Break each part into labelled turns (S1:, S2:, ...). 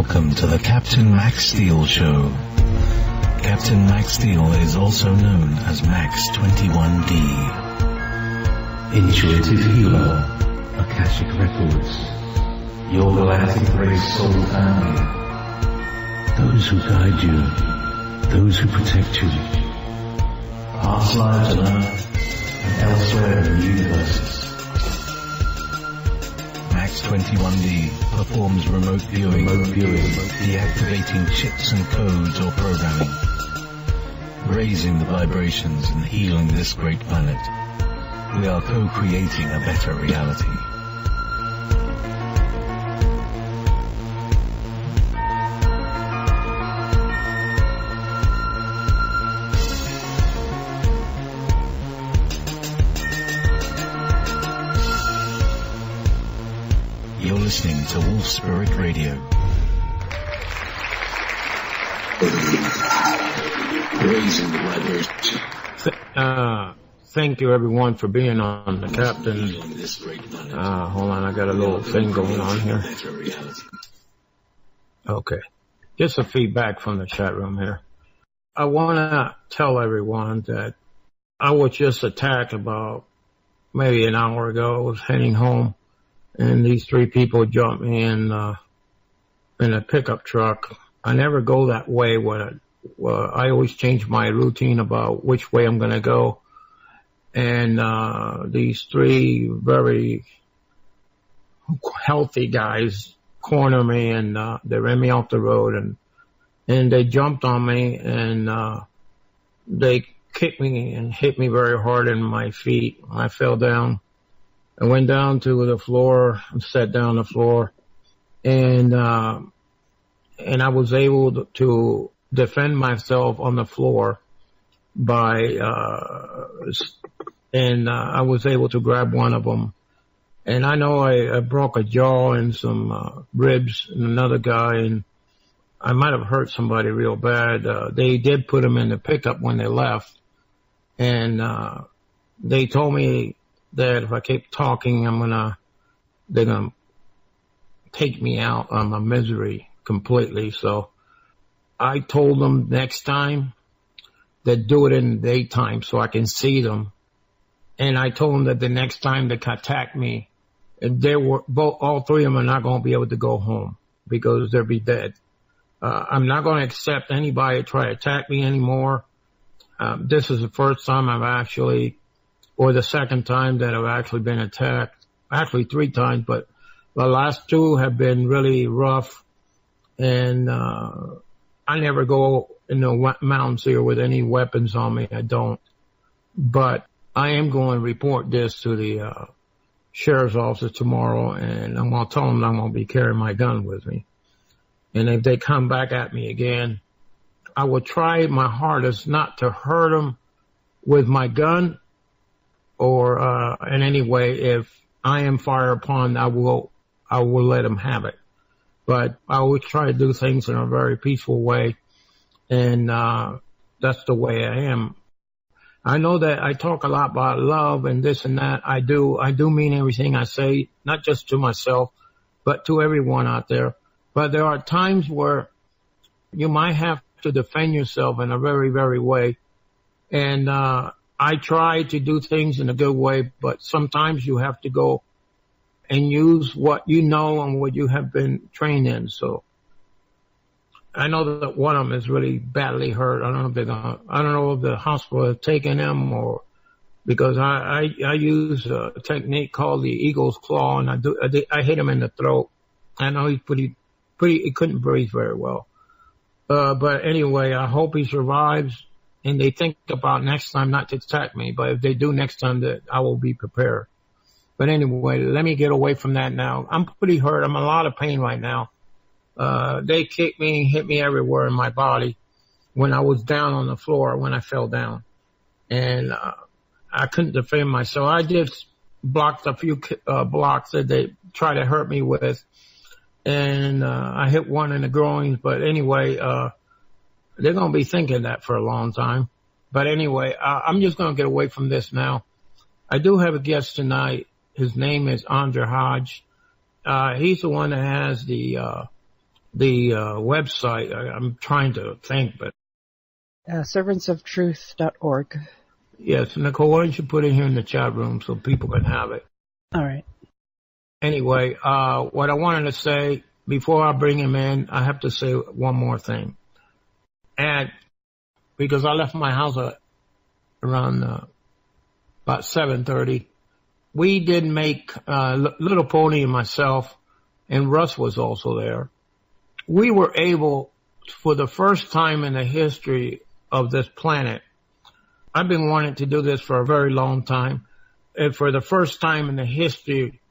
S1: Welcome to the Captain Max Steel Show. Captain Max Steel is also known as Max 21D. Intuitive Healer, Akashic Records, your galactic race soul family. Those who guide you, those who protect you. Past lives on Earth and elsewhere in the universes. Max 21D performs remote viewing, deactivating chips and codes or programming, raising the vibrations and healing this great planet. We are co-creating a better reality. You're listening to Wolf Spirit Radio. Raising the vibration.
S2: Thank you everyone for being on the Captain. Hold on, I got a little thing going on here. Okay. Just a feedback from the chat room here. I want to tell everyone that I was just attacked about maybe an hour ago. I was heading home. And these three people jumped me in a pickup truck. I never go that way. I always change my routine about which way I'm going to go. And these three very healthy guys corner me, and they ran me off the road, and they jumped on me, and they kicked me and hit me very hard in my feet. I fell down. I went down to the floor and sat down on the floor, and I was able to defend myself on the floor by, I was able to grab one of them. And I know I broke a jaw and some ribs in another guy, and I might have hurt somebody real bad. They did put him in the pickup when they left, and they told me that if I keep talking, they're gonna take me out on my misery completely. So I told them next time that do it in the daytime so I can see them. And I told them that the next time they attack me, all three of them are not going to be able to go home because they'll be dead. I'm not going to accept anybody to try to attack me anymore. This is the first time or the second time that I've actually been attacked. Actually 3 times, but the last 2 have been really rough. And I never go in the mountains here with any weapons on me. I don't. But I am going to report this to the sheriff's office tomorrow, and I'm going to tell them I'm going to be carrying my gun with me. And if they come back at me again, I will try my hardest not to hurt them with my gun, or in any way. If I am fired upon, I will let them have it. But I always try to do things in a very peaceful way, and that's the way I am. I know that I talk a lot about love and this and that. I do mean everything I say, not just to myself, but to everyone out there. But there are times where you might have to defend yourself in a very, very way. And I try to do things in a good way, but sometimes you have to go and use what you know and what you have been trained in. So I know that one of them is really badly hurt. I don't know if the hospital has taken him, or because I use a technique called the eagle's claw, and I hit him in the throat. I know he's he couldn't breathe very well. But anyway, I hope he survives. And they think about next time not to attack me. But if they do next time, that I will be prepared. But anyway, let me get away from that now. I'm pretty hurt. I'm in a lot of pain right now. They kicked me, hit me everywhere in my body when I was down on the floor, when I fell down. And I couldn't defend myself. I just blocked a few blocks that they tried to hurt me with. And I hit one in the groins. But anyway, they're going to be thinking that for a long time. But anyway, I'm just going to get away from this now. I do have a guest tonight. His name is Hodge. He's the one that has the the website. I'm trying to think, but
S3: servantsoftruth.org.
S2: yes, Nicole, why don't you put it here in the chat room so people can have it?
S3: All right.
S2: Anyway, what I wanted to say before I bring him in, I have to say one more thing. And because I left my house around about 7:30, we did make Little Pony and myself, and Russ was also there. We were able, for the first time in the history of this planet, I've been wanting to do this for a very long time, and for the first time in the history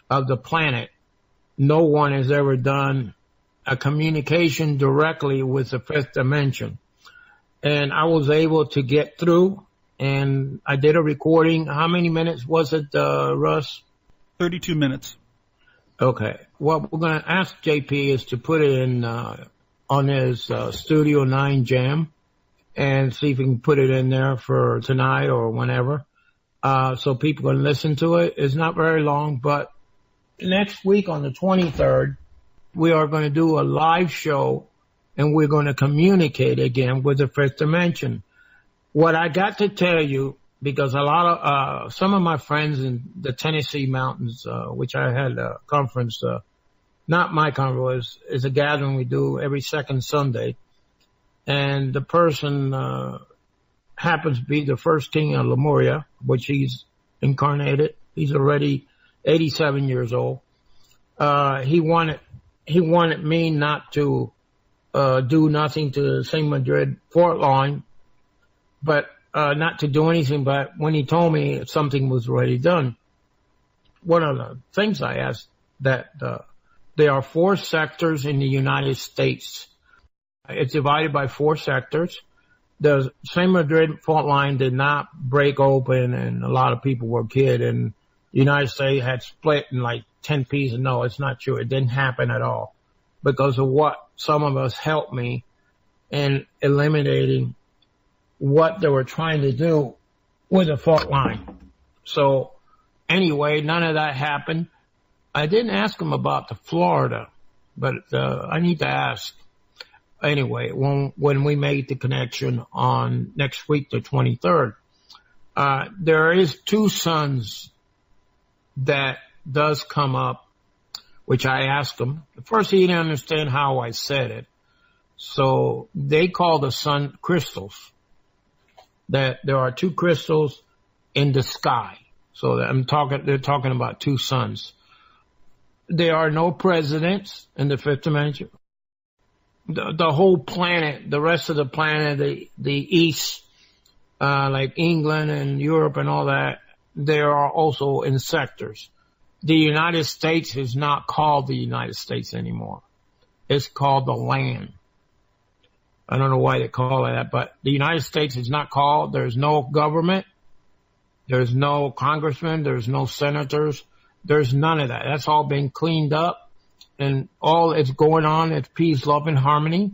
S2: of the planet, no one has ever done a communication directly with the fifth dimension. And I was able to get through, and I did a recording. How many minutes was it, Russ?
S4: 32 minutes.
S2: Okay. What we're going to ask JP is to put it in on his Studio 9 Jam and see if we can put it in there for tonight or whenever, so people can listen to it. It's not very long, but next week on the 23rd, we are going to do a live show, and we're going to communicate again with the fifth dimension. What I got to tell you, because a lot of some of my friends in the Tennessee mountains, which I had a conference, not my conference, is a gathering we do every second Sunday, and the person happens to be the first king of Lemuria, which he's incarnated. He's already 87 years old. He wanted me not to do nothing to St. Madrid Fort line, but not to do anything. But when he told me something was already done, one of the things I asked that there are 4 sectors in the United States. It's divided by 4 sectors. The St. Madrid fault line did not break open, and a lot of people were killed, and the United States had split in like 10 pieces. No, it's not true. It didn't happen at all because of what some of us helped me in eliminating what they were trying to do with the fault line. So anyway, none of that happened. I didn't ask him about the Florida, but I need to ask. Anyway, when we made the connection on next week, the 23rd, there is 2 sons that does come up, which I asked him. At first, he didn't understand how I said it. So they call the sun crystals. That there are 2 crystals in the sky. So they're talking about 2 suns. There are no presidents in the fifth dimension. The whole planet, the rest of the planet, the East, like England and Europe and all that, they are also in sectors. The United States is not called the United States anymore. It's called the land. I don't know why they call it that, but the United States is not called. There's no government. There's no congressmen. There's no senators. There's none of that. That's all been cleaned up. And all it's going on, it's peace, love, and harmony.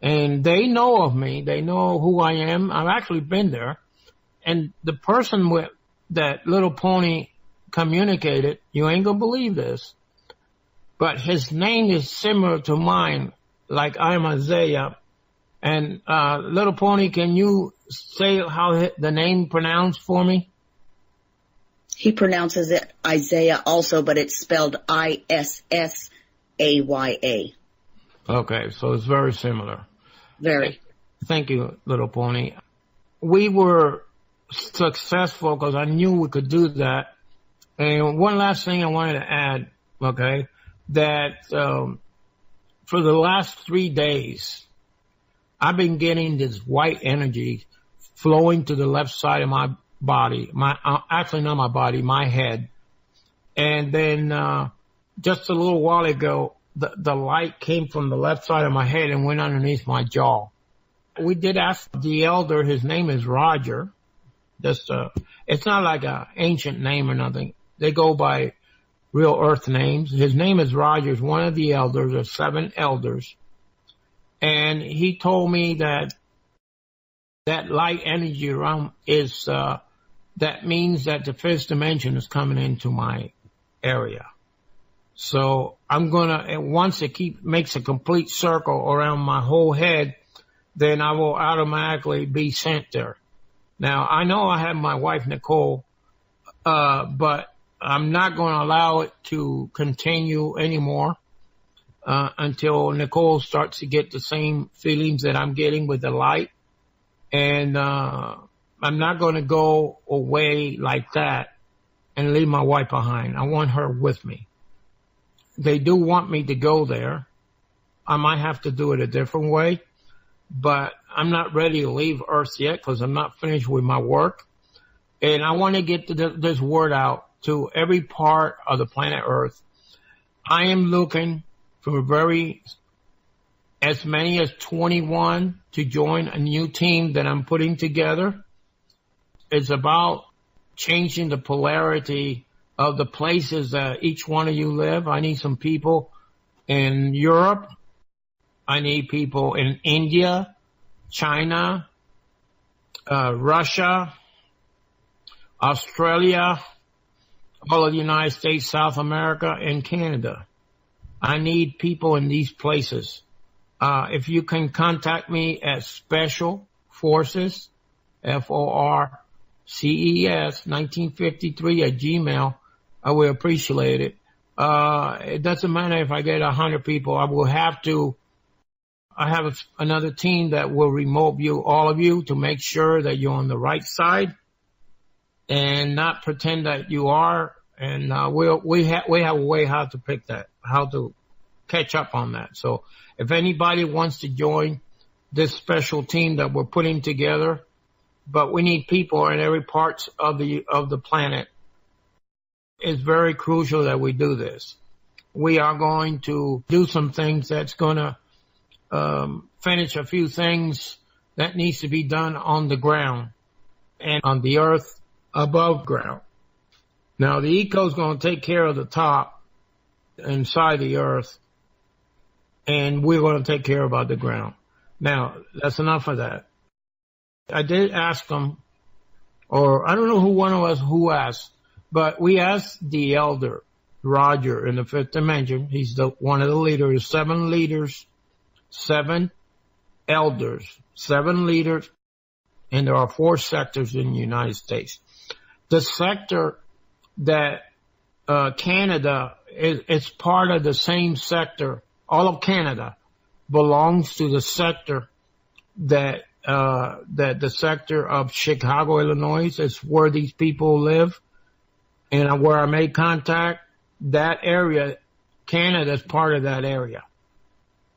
S2: And they know of me. They know who I am. I've actually been there. And the person with that Little Pony communicated, you ain't gonna believe this, but his name is similar to mine, like I'm Isaiah. And Little Pony, can you say how the name pronounced for me?
S5: He pronounces it Isaiah also, but it's spelled Issaya.
S2: Okay, so it's very similar.
S5: Very.
S2: Thank you, Little Pony. We were successful because I knew we could do that. And one last thing I wanted to add, okay, that for the last 3 days, I've been getting this white energy flowing to the left side of my body, actually not my body, my head. And then just a little while ago, the light came from the left side of my head and went underneath my jaw. We did ask the elder, his name is Roger. It's not like an ancient name or nothing. They go by real earth names. His name is Roger, one of the elders, of 7 elders. And he told me that light energy around is, that means that the fifth dimension is coming into my area. So I'm gonna, once it makes a complete circle around my whole head, then I will automatically be sent there. Now, I know I have my wife, Nicole, but I'm not going to allow it to continue anymore, until Nicole starts to get the same feelings that I'm getting with the light. And, I'm not going to go away like that and leave my wife behind. I want her with me. They do want me to go there. I might have to do it a different way, but I'm not ready to leave Earth yet because I'm not finished with my work. And I want to get this word out to every part of the planet Earth. I am looking for as many as 21 to join a new team that I'm putting together. It's about changing the polarity of the places that each one of you live. I need some people in Europe. I need people in India, China, Russia, Australia, all of the United States, South America, and Canada. I need people in these places. If you can contact me at Special Forces, FORCES 1953 at Gmail, I will appreciate it. It doesn't matter if I get 100 people. I have another team that will remote view all of you to make sure that you're on the right side and not pretend that you are. And we have a way how to pick that, how to catch up on that. So if anybody wants to join this special team that we're putting together, but we need people in every part of the planet. It's very crucial that we do this. We are going to do some things that's going to finish a few things that needs to be done on the ground and on the earth above ground. Now, the eco is going to take care of the top inside the earth, and we're going to take care about the ground. Now, that's enough of that. I did ask them, or I don't know one of us who asked, but we asked the elder, Roger, in the fifth dimension. He's one of the leaders, 7 leaders, 7 elders, 7 leaders, and there are 4 sectors in the United States. The sector that Canada is part of the same sector. All of Canada belongs to the sector that the sector of Chicago, Illinois. Is where these people live, and where I made contact. That area, Canada is part of that area.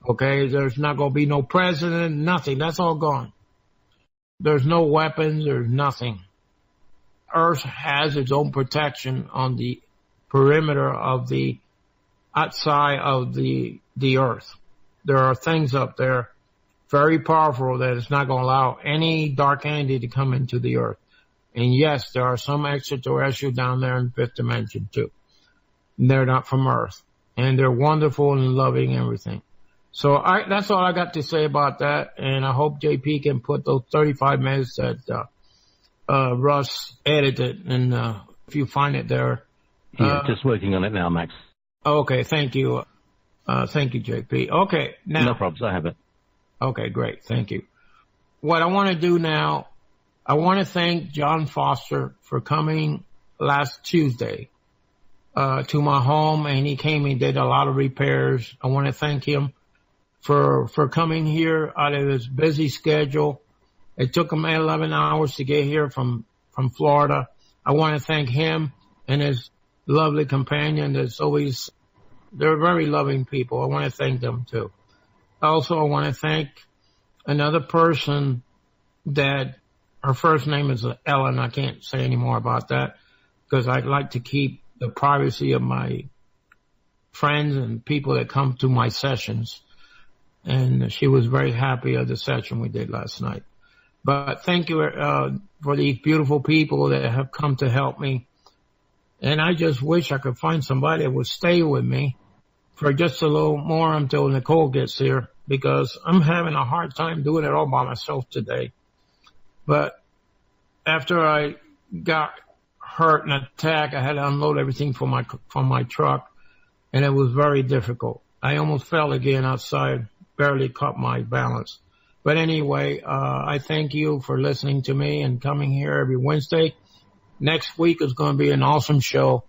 S2: Okay, there's not going to be no president, nothing. That's all gone. There's no weapons. There's nothing. Earth has its own protection on the perimeter of the outside of the Earth. There are things up there very powerful that it's not going to allow any dark entity to come into the Earth. And yes, there are some extraterrestrials down there in the fifth dimension too. And they're not from Earth. And they're wonderful and loving and everything. So that's all I got to say about that. And I hope JP can put those 35 minutes that Russ edited. And if you find it there.
S1: Yeah, just working on it now, Max.
S2: Okay, thank you. Thank you, JP. Okay, now.
S1: No problems, I have it.
S2: Okay, great. Thank you. What I want to do now, I want to thank John Foster for coming last Tuesday to my home, and he came and did a lot of repairs. I want to thank him for coming here out of his busy schedule. It took him 11 hours to get here from Florida. I want to thank him and his lovely companion that's always, they're very loving people. I want to thank them too. Also, I want to thank another person that her first name is Ellen. I can't say any more about that because I'd like to keep the privacy of my friends and people that come to my sessions. And she was very happy of the session we did last night. But thank you for these beautiful people that have come to help me. And I just wish I could find somebody that would stay with me for just a little more until Nicole gets here, because I'm having a hard time doing it all by myself today. But after I got hurt in an attack, I had to unload everything from my truck. and it was very difficult. I almost fell again outside, barely caught my balance. But anyway, I thank you for listening to me and coming here every Wednesday. Next week is going to be an awesome show.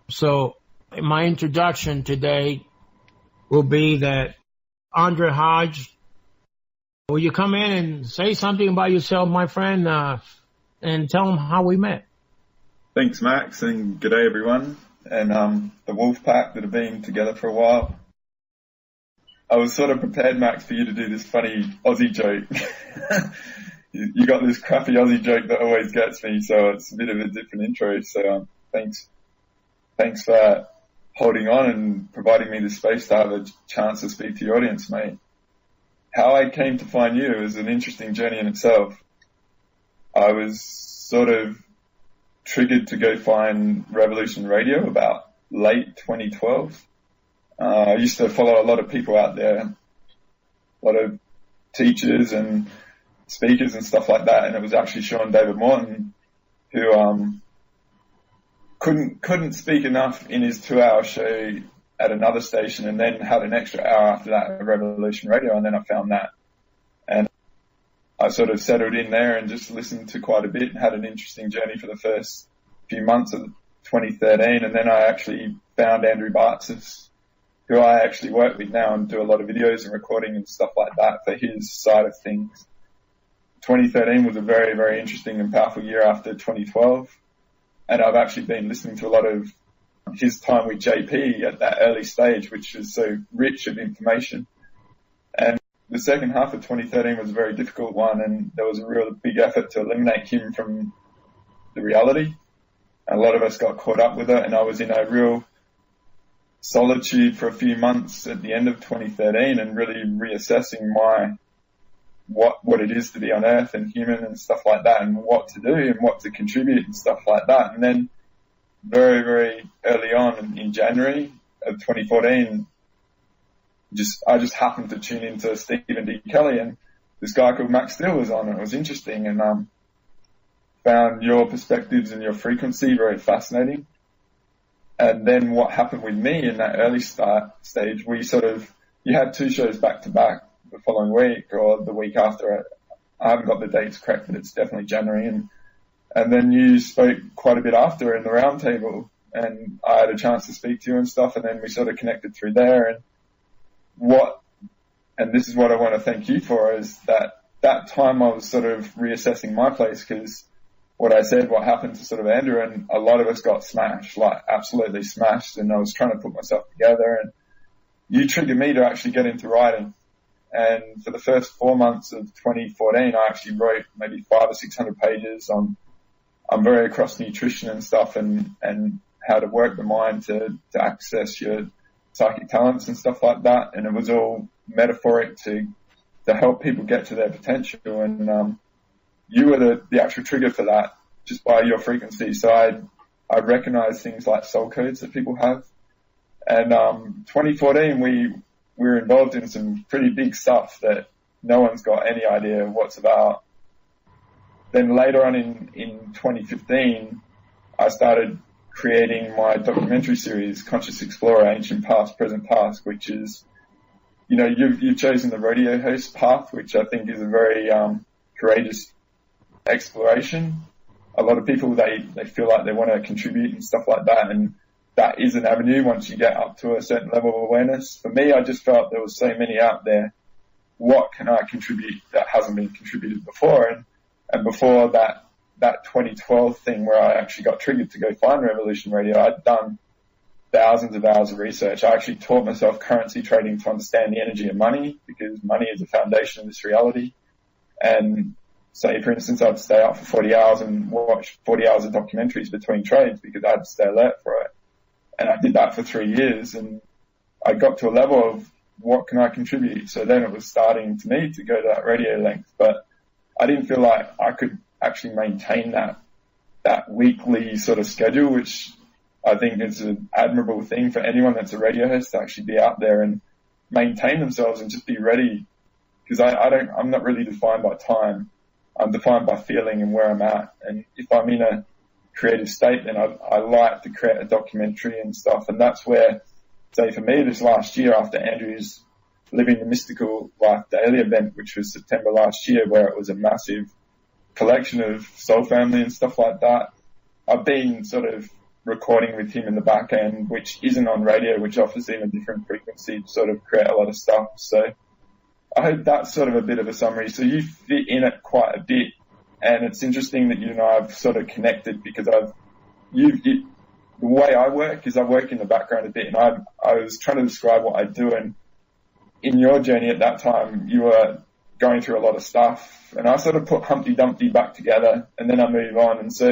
S2: So my introduction today will be that Andre Hodge, will you come in and say something about yourself, my friend, and tell them how we met?
S3: Thanks, Max, and good day, everyone. And the Wolf Pack that have been together for a while. I was sort of prepared, Max, for you to do this funny Aussie joke. You got this crappy Aussie joke that always gets me, so it's a bit of a different intro. So thanks for holding on and providing me the space to have a chance to speak to your audience, mate. How I came to find you is an interesting journey in itself. I was sort of triggered to go find Revolution Radio about late 2012. I used to follow a lot of people out there, a lot of teachers and speakers and stuff like that, and it was actually Sean David Morton who couldn't speak enough in his 2-hour show at another station, and then had an extra hour after that at Revolution Radio, and then I found that. And I sort of settled in there and just listened to quite a bit and had an interesting journey for the first few months of 2013, and then I actually found Andrew Bartzis, who I actually work with now and do a lot of videos and recording and stuff like that for his side of things. 2013 was a very, very interesting and powerful year after 2012. And I've actually been listening to a lot of his time with JP at that early stage, which is so rich of information. And the second half of 2013 was a very difficult one, and there was a real big effort to eliminate him from the reality. A lot of us got caught up with it, and I was in a real solitude for a few months at the end of 2013 and really reassessing what it is to be on Earth and human and stuff like that, and what to do and what to contribute and stuff like that. And then very, very early on in January of 2014, I just happened to tune into Stephen D. Kelly, and this guy called Max Steele was on, and it was interesting, and found your perspectives and your frequency very fascinating. And then what happened with me in that early stage, you had 2 shows back to back the following week or the week after. I haven't got the dates correct, but it's definitely January. And then you spoke quite a bit after in the roundtable, and I had a chance to speak to you and stuff, and then we sort of connected through there. And this is what I want to thank you for, is that time I was sort of reassessing my place, because what happened to sort of Andrew, and a lot of us got smashed, like absolutely smashed, and I was trying to put myself together, and you triggered me to actually get into writing. And for the first 4 months of 2014, I actually wrote maybe 500 or 600 pages on, I'm very across nutrition and stuff, and how to work the mind to access your psychic talents and stuff like that. And it was all metaphoric to help people get to their potential. And, you were the actual trigger for that, just by your frequency. So I recognize things like soul codes that people have. And 2014, we were involved in some pretty big stuff that no one's got any idea what's about. Then later on in 2015, I started creating my documentary series, Conscious Explorer, Ancient Past, Present Task, which is, you've chosen the radio host path, which I think is a very courageous exploration. A lot of people, they feel like they want to contribute and stuff like that, and that is an avenue once you get up to a certain level of awareness. For me, I just felt there was so many out there. What can I contribute that hasn't been contributed before? And before that 2012 thing where I actually got triggered to go find Revolution Radio, I'd done thousands of hours of research. I actually taught myself currency trading to understand the energy of money, because money is the foundation of this reality. And say, for instance, I'd stay up for 40 hours and watch 40 hours of documentaries between trades because I had to stay alert for it. And I did that for 3 years, and I got to a level of what can I contribute? So then it was starting to me to go to that radio length, but I didn't feel like I could actually maintain that weekly sort of schedule, which I think is an admirable thing for anyone that's a radio host, to actually be out there and maintain themselves and just be ready. Because I'm not really defined by time. I'm defined by feeling and where I'm at. And if I'm in a creative state, then I like to create a documentary and stuff. And that's where say for me this last year after Andrew's Living the Mystical Life Daily event, which was September last year, where it was a massive collection of Soul Family and stuff like that, I've been sort of recording with him in the back end, which isn't on radio, which offers him a different frequency to sort of create a lot of stuff. So I hope that's sort of a bit of a summary. So you fit in it quite a bit, and it's interesting that you and I have sort of connected because the way I work is I work in the background a bit, and I was trying to describe what I do, and in your journey at that time, you were going through a lot of stuff, and I sort of put Humpty Dumpty back together, and then I move on, and so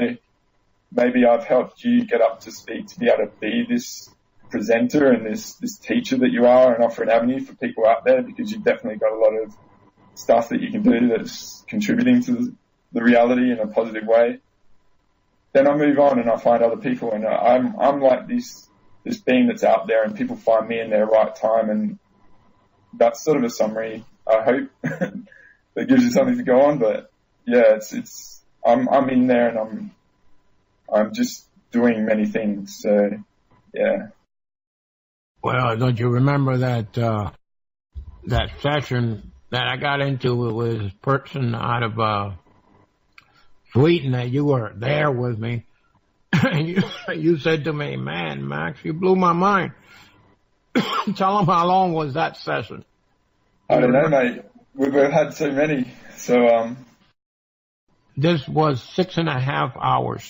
S3: maybe I've helped you get up to speed to be able to be this presenter and this teacher that you are, and offer an avenue for people out there, because you've definitely got a lot of stuff that you can do that's contributing to the reality in a positive way. Then I move on and I find other people, and I'm like this being that's out there, and people find me in their right time, and that's sort of a summary, I hope, that gives you something to go on. But yeah, I'm in there, and I'm just doing many things. So yeah.
S2: Well, don't you remember that session that I got into with a person out of Sweden, that you were there with me? And you said to me, "Man, Max, you blew my mind." Tell them how long was that session?
S3: I don't know, mate. We've had so many. So
S2: this was 6.5 hours.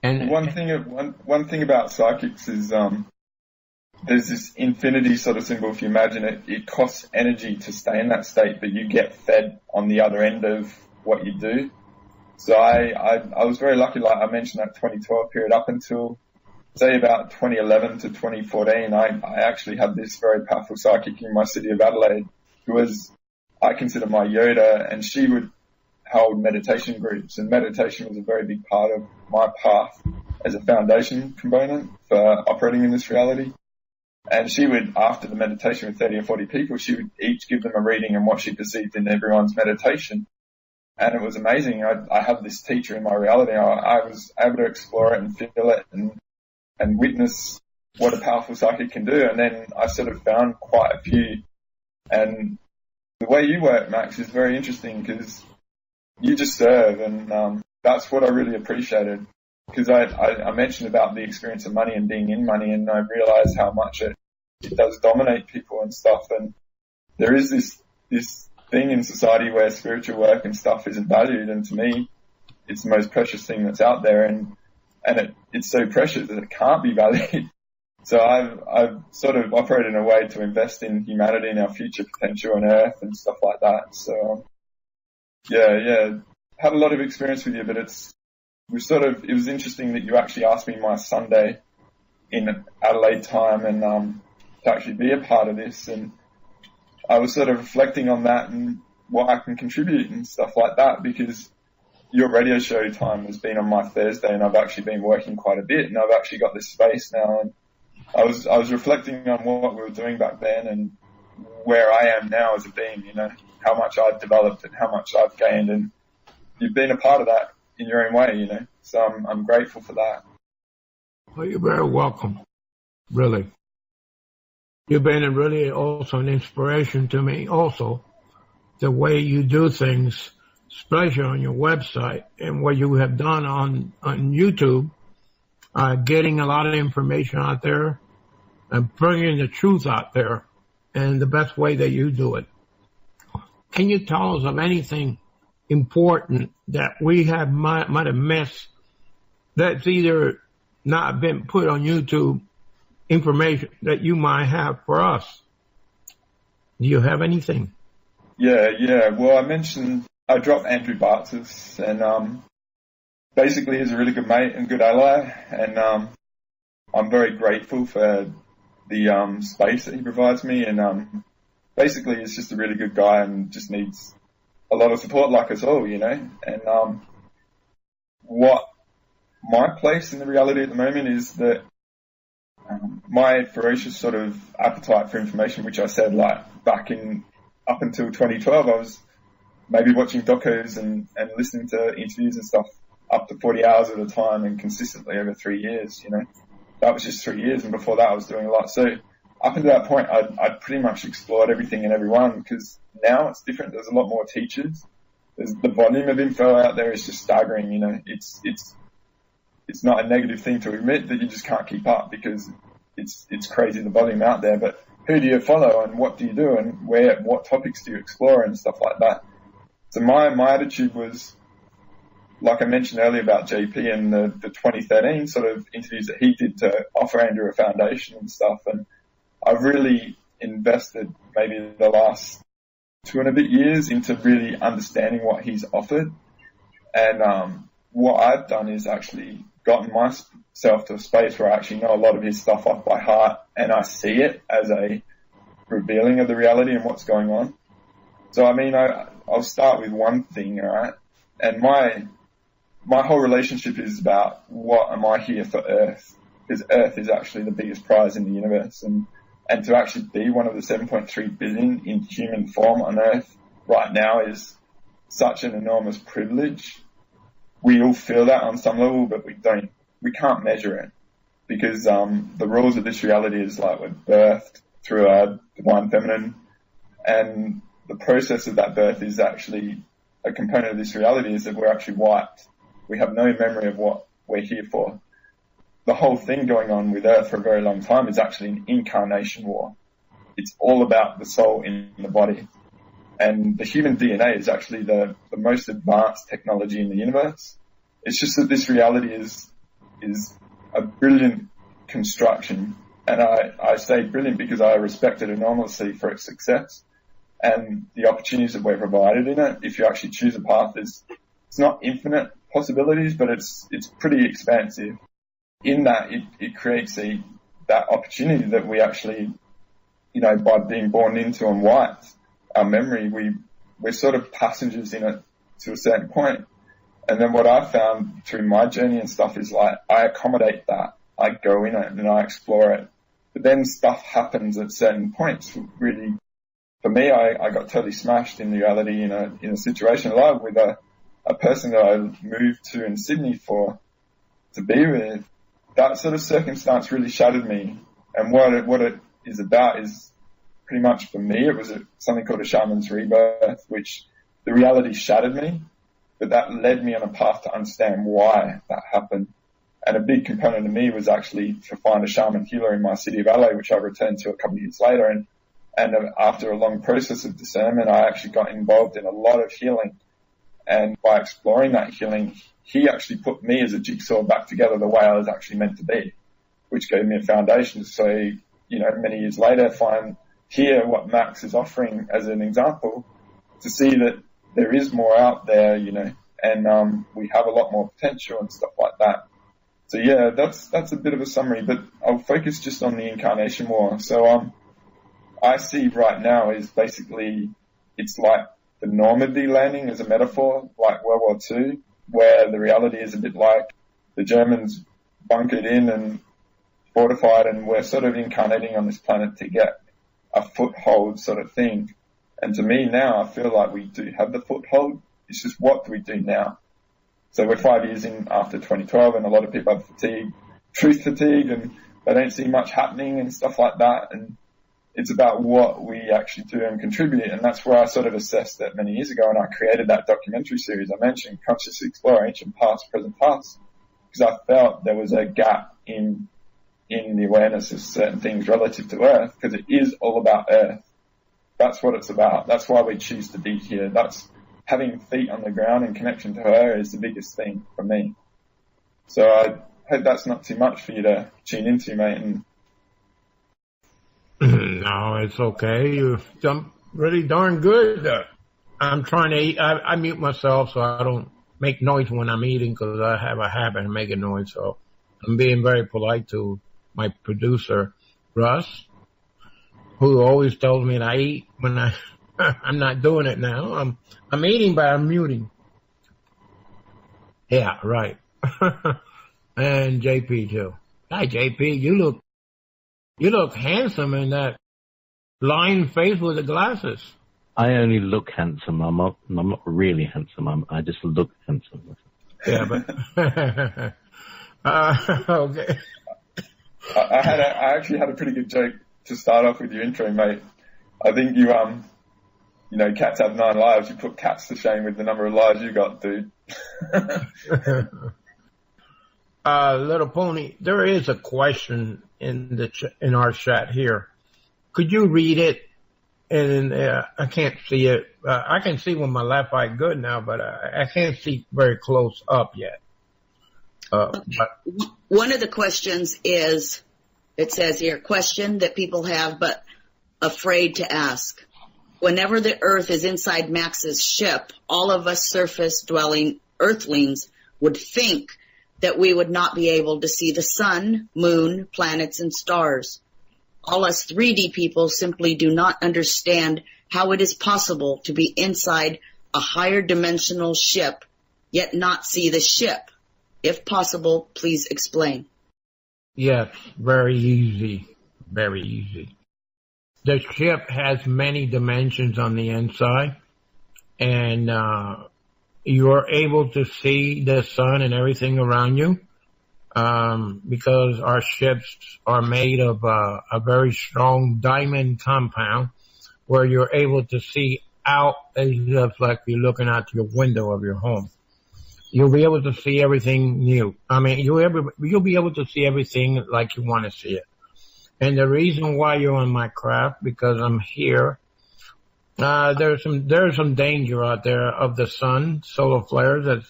S2: And
S3: one thing about psychics is there's this infinity sort of symbol. If you imagine it, it costs energy to stay in that state, but you get fed on the other end of what you do. So I was very lucky, like I mentioned, that 2012 period up until, say, about 2011 to 2014, I actually had this very powerful psychic in my city of Adelaide who was, I consider, my Yoda, and she would hold meditation groups, and meditation was a very big part of my path as a foundation component for operating in this reality. And she would, after the meditation with 30 or 40 people, she would each give them a reading on what she perceived in everyone's meditation. And it was amazing. I had this teacher in my reality. I was able to explore it and feel it and witness what a powerful psychic can do. And then I sort of found quite a few. And the way you work, Max, is very interesting because you just serve. And that's what I really appreciated. Because I mentioned about the experience of money and being in money, and I realized how much it does dominate people and stuff. And there is this thing in society where spiritual work and stuff isn't valued, and to me, it's the most precious thing that's out there, and it's so precious that it can't be valued. So I've sort of operated in a way to invest in humanity and our future potential on Earth and stuff like that. So yeah, had a lot of experience with you, but it was interesting that you actually asked me my Sunday in Adelaide time and to actually be a part of this, and I was sort of reflecting on that and what I can contribute and stuff like that, because your radio show time has been on my Thursday, and I've actually been working quite a bit, and I've actually got this space now, and I was reflecting on what we were doing back then and where I am now as a being, how much I've developed and how much I've gained, and you've been a part of that in your own way, so I'm grateful for that.
S2: Well, you're very welcome, really. You've been really also an inspiration to me also, the way you do things, especially on your website and what you have done on YouTube, getting a lot of information out there and bringing the truth out there, and the best way that you do it. Can you tell us of anything important that we might have missed that's either not been put on YouTube, information that you might have for us? Do you have anything?
S3: Yeah. Well, I mentioned I dropped Andrew Bartz's, and basically he's a really good mate and good ally, and I'm very grateful for the space that he provides me, and basically he's just a really good guy and just needs a lot of support like us all, and what my place in the reality at the moment is that my ferocious sort of appetite for information, which I said like back in up until 2012, I was maybe watching docos and listening to interviews and stuff up to 40 hours at a time and consistently over 3 years, That was just 3 years, and before that I was doing a lot. So up until that point, I'd pretty much explored everything and everyone, because now it's different. There's a lot more teachers. The volume of info out there is just staggering. You know, it's not a negative thing to admit that you just can't keep up, because it's crazy, the volume out there. But who do you follow and what do you do and what topics do you explore and stuff like that? So my attitude was, like I mentioned earlier about JP and the 2013 sort of interviews that he did to offer Andrew a foundation and stuff. And I've really invested maybe the last 2 and a bit years into really understanding what he's offered. And what I've done is actually gotten myself to a space where I actually know a lot of his stuff off by heart, and I see it as a revealing of the reality and what's going on. So, I mean, I'll start with one thing, all right? And my whole relationship is about what am I here for Earth? Because Earth is actually the biggest prize in the universe. And to actually be one of the 7.3 billion in human form on Earth right now is such an enormous privilege. We all feel that on some level, but we can't measure it, because the rules of this reality is like we're birthed through our divine feminine, and the process of that birth is actually a component of this reality is that we're actually wiped. We have no memory of what we're here for. The whole thing going on with Earth for a very long time is actually an incarnation war. It's all about the soul in the body. And the human DNA is actually the most advanced technology in the universe. It's just that this reality is a brilliant construction. And I say brilliant because I respect it enormously for its success and the opportunities that we're provided in it. If you actually choose a path, it's not infinite possibilities, but it's pretty expansive. In that, it creates that opportunity that we actually, you know, by being born into and wiped our memory, we're sort of passengers in it to a certain point. And then what I found through my journey and stuff is like, I accommodate that. I go in it and I explore it. But then stuff happens at certain points. Really, for me, I got totally smashed in reality in a situation of love with a person that I moved to in Sydney to be with. That sort of circumstance really shattered me. And what it is about is pretty much for me, it was something called a shaman's rebirth, which the reality shattered me, but that led me on a path to understand why that happened. And a big component of me was actually to find a shaman healer in my city of LA, which I returned to a couple of years later. And after a long process of discernment, I actually got involved in a lot of healing. And by exploring that healing, he actually put me as a jigsaw back together the way I was actually meant to be, which gave me a foundation. So, you know, many years later, hear what Max is offering as an example, to see that there is more out there, you know, and we have a lot more potential and stuff like that. So yeah, that's a bit of a summary, but I'll focus just on the incarnation war. So I see right now is basically it's like the Normandy landing as a metaphor, like World War II, where the reality is a bit like the Germans bunkered in and fortified, and we're sort of incarnating on this planet to get a foothold sort of thing. And to me now, I feel like we do have the foothold. It's just what do we do now? So we're 5 years in after 2012, and a lot of people have truth fatigue, and they don't see much happening and stuff like that. And it's about what we actually do and contribute. And that's where I sort of assessed that many years ago, and I created that documentary series I mentioned, Consciously Explore Ancient Past, Present Past, because I felt there was a gap in the awareness of certain things relative to Earth, because it is all about Earth. That's what it's about. That's why we choose to be here. That's having feet on the ground and connection to her is the biggest thing for me. So I hope that's not too much for you to tune into, mate. And
S2: no, it's okay. You jump really darn good. I'm trying to eat. I mute myself so I don't make noise when I'm eating, because I have a habit of making noise. So I'm being very polite to my producer, Russ, who always tells me to eat when I'm not doing it now. I'm eating, but I'm muting. Yeah, right. And JP too. Hi, JP. You look handsome in that lined face with the glasses.
S1: I only look handsome. I'm not really handsome. I just look handsome.
S2: Yeah, but okay.
S3: I actually had a pretty good joke to start off with your intro, mate, I think you cats have 9 lives. You put cats to shame with the number of lives you got, dude.
S2: Little Pony, there is a question in our chat here. Could you read it? And I can't see it. I can see with my left eye good now, but I can't see very close up yet. But
S5: one of the questions is, it says here, question that people have but afraid to ask. Whenever the Earth is inside Max's ship, all of us surface-dwelling Earthlings would think that we would not be able to see the sun, moon, planets, and stars. All us 3D people simply do not understand how it is possible to be inside a higher dimensional ship, yet not see the ship. If possible, please explain.
S2: Yes, very easy. Very easy. The ship has many dimensions on the inside, and you are able to see the sun and everything around you, because our ships are made of a very strong diamond compound where you're able to see out as if like you're looking out your window of your home. You'll be able to see everything new. I mean, you'll be able to see everything like you want to see it. And the reason why you're on my craft, because I'm here. There's some danger out there of the sun, solar flares that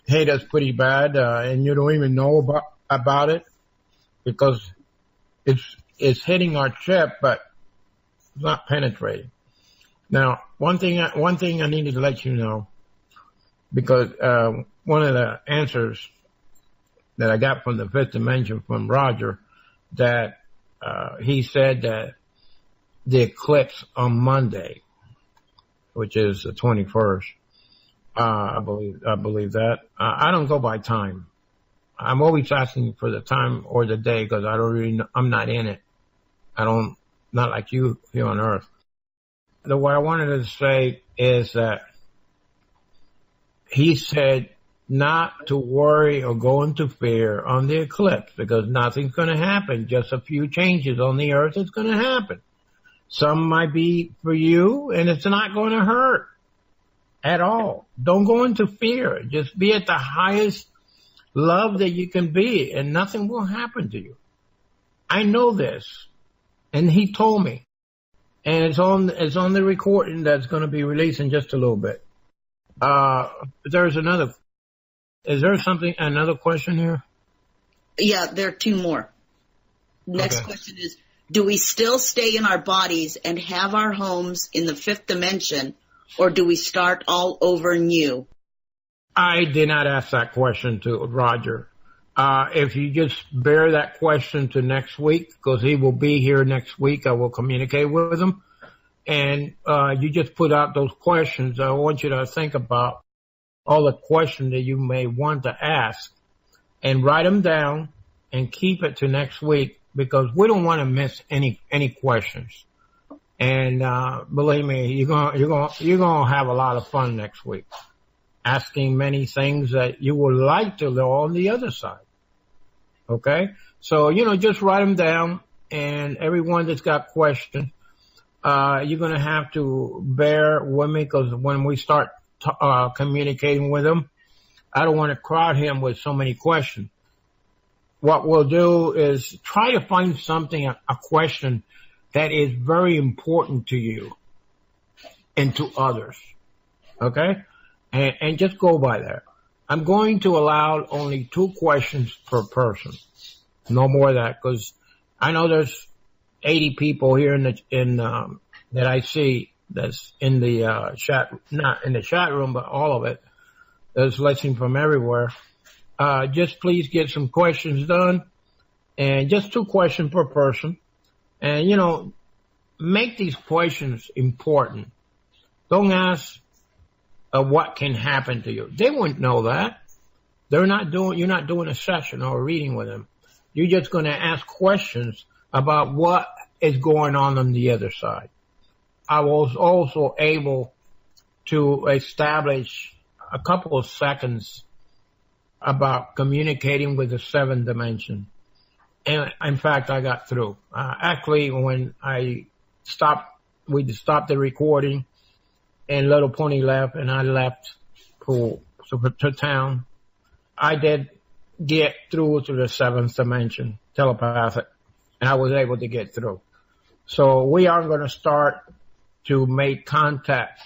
S2: hit us pretty bad, and you don't even know about it because it's hitting our chip, but it's not penetrating. Now, one thing I needed to let you know, because one of the answers that I got from the fifth dimension from Roger, that he said that the eclipse on Monday, which is the 21st, I believe that. I don't go by time. I'm always asking for the time or the day because I don't really know, I'm not in it. Not like you here on Earth. What I wanted to say is that he said not to worry or go into fear on the eclipse because nothing's going to happen. Just a few changes on the Earth is going to happen. Some might be for you, and it's not going to hurt at all. Don't go into fear. Just be at the highest love that you can be, and nothing will happen to you. I know this, and he told me, and it's on the recording that's going to be released in just a little bit. Is there another question here?
S5: Yeah, there are 2 more. Next question is, do we still stay in our bodies and have our homes in the 5th dimension, or do we start all over new?
S2: I did not ask that question to Roger. If you just bear that question to next week, because he will be here next week, I will communicate with him. And you just put out those questions. I want you to think about all the questions that you may want to ask and write them down and keep it to next week, because we don't want to miss any questions. And believe me, you're gonna have a lot of fun next week, asking many things that you would like to know on the other side. Okay, so just write them down, and everyone that's got questions, you're gonna have to bear with me, because when we start communicating with him, I don't want to crowd him with so many questions. What we'll do is try to find something, a question that is very important to you and to others. Okay? And just go by that. I'm going to allow only 2 questions per person. No more of that, because I know there's 80 people here that I see that's in the chat, not in the chat room, but all of it, that's listening from everywhere. Just please get some questions done, and just 2 questions per person. And, make these questions important. Don't ask what can happen to you. They wouldn't know that. You're not doing a session or a reading with them. You're just going to ask questions about what is going on the other side. I was also able to establish a couple of seconds about communicating with the 7th dimension. And in fact, I got through. Actually, when we stopped the recording and Little Pony left and I left to town, I did get through to the seventh dimension, telepathic, and I was able to get through. So we are going to start to make contact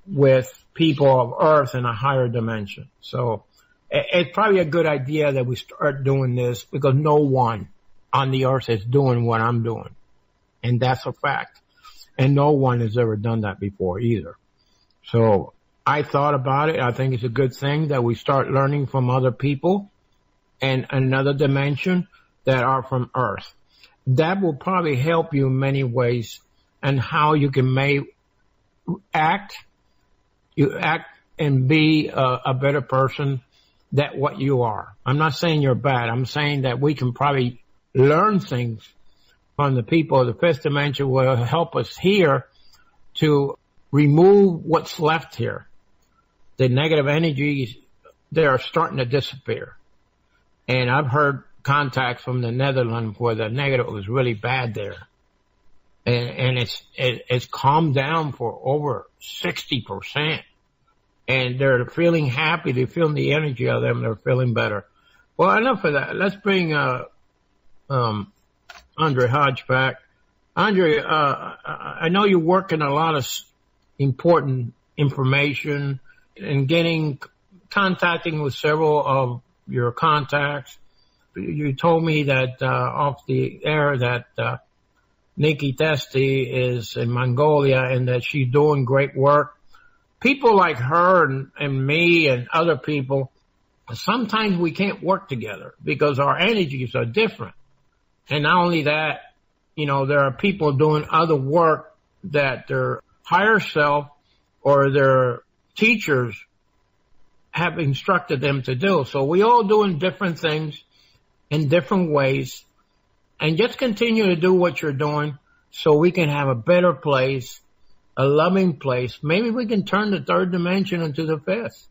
S2: with people of Earth in a higher dimension. So it's probably a good idea that we start doing this because no one on the Earth is doing what I'm doing. And that's a fact. And no one has ever done that before either. So I thought about it. I think it's a good thing that we start learning from other people in another dimension that are from Earth. That will probably help you in many ways and how you can act and be a better person than what you are. I'm not saying you're bad. I'm saying that we can probably learn things from the people of the fifth dimension will help us here to remove what's left here. The negative energies, they are starting to disappear. And I've heard contacts from the Netherlands where the negative was really bad there. And it's calmed down for over 60%. And they're feeling happy. They're feeling the energy of them. They're feeling better. Well, enough of that. Let's bring, Andre Hodge back. Andre, I know you're working a lot of important information and contacting with several of your contacts. You told me that, off the air that, Nikki Testi is in Mongolia and that she's doing great work. People like her and me and other people, sometimes we can't work together because our energies are different. And not only that, there are people doing other work that their higher self or their teachers have instructed them to do. So we all doing different things in different ways. And just continue to do what you're doing so we can have a better place, a loving place. Maybe we can turn the third dimension into the fifth,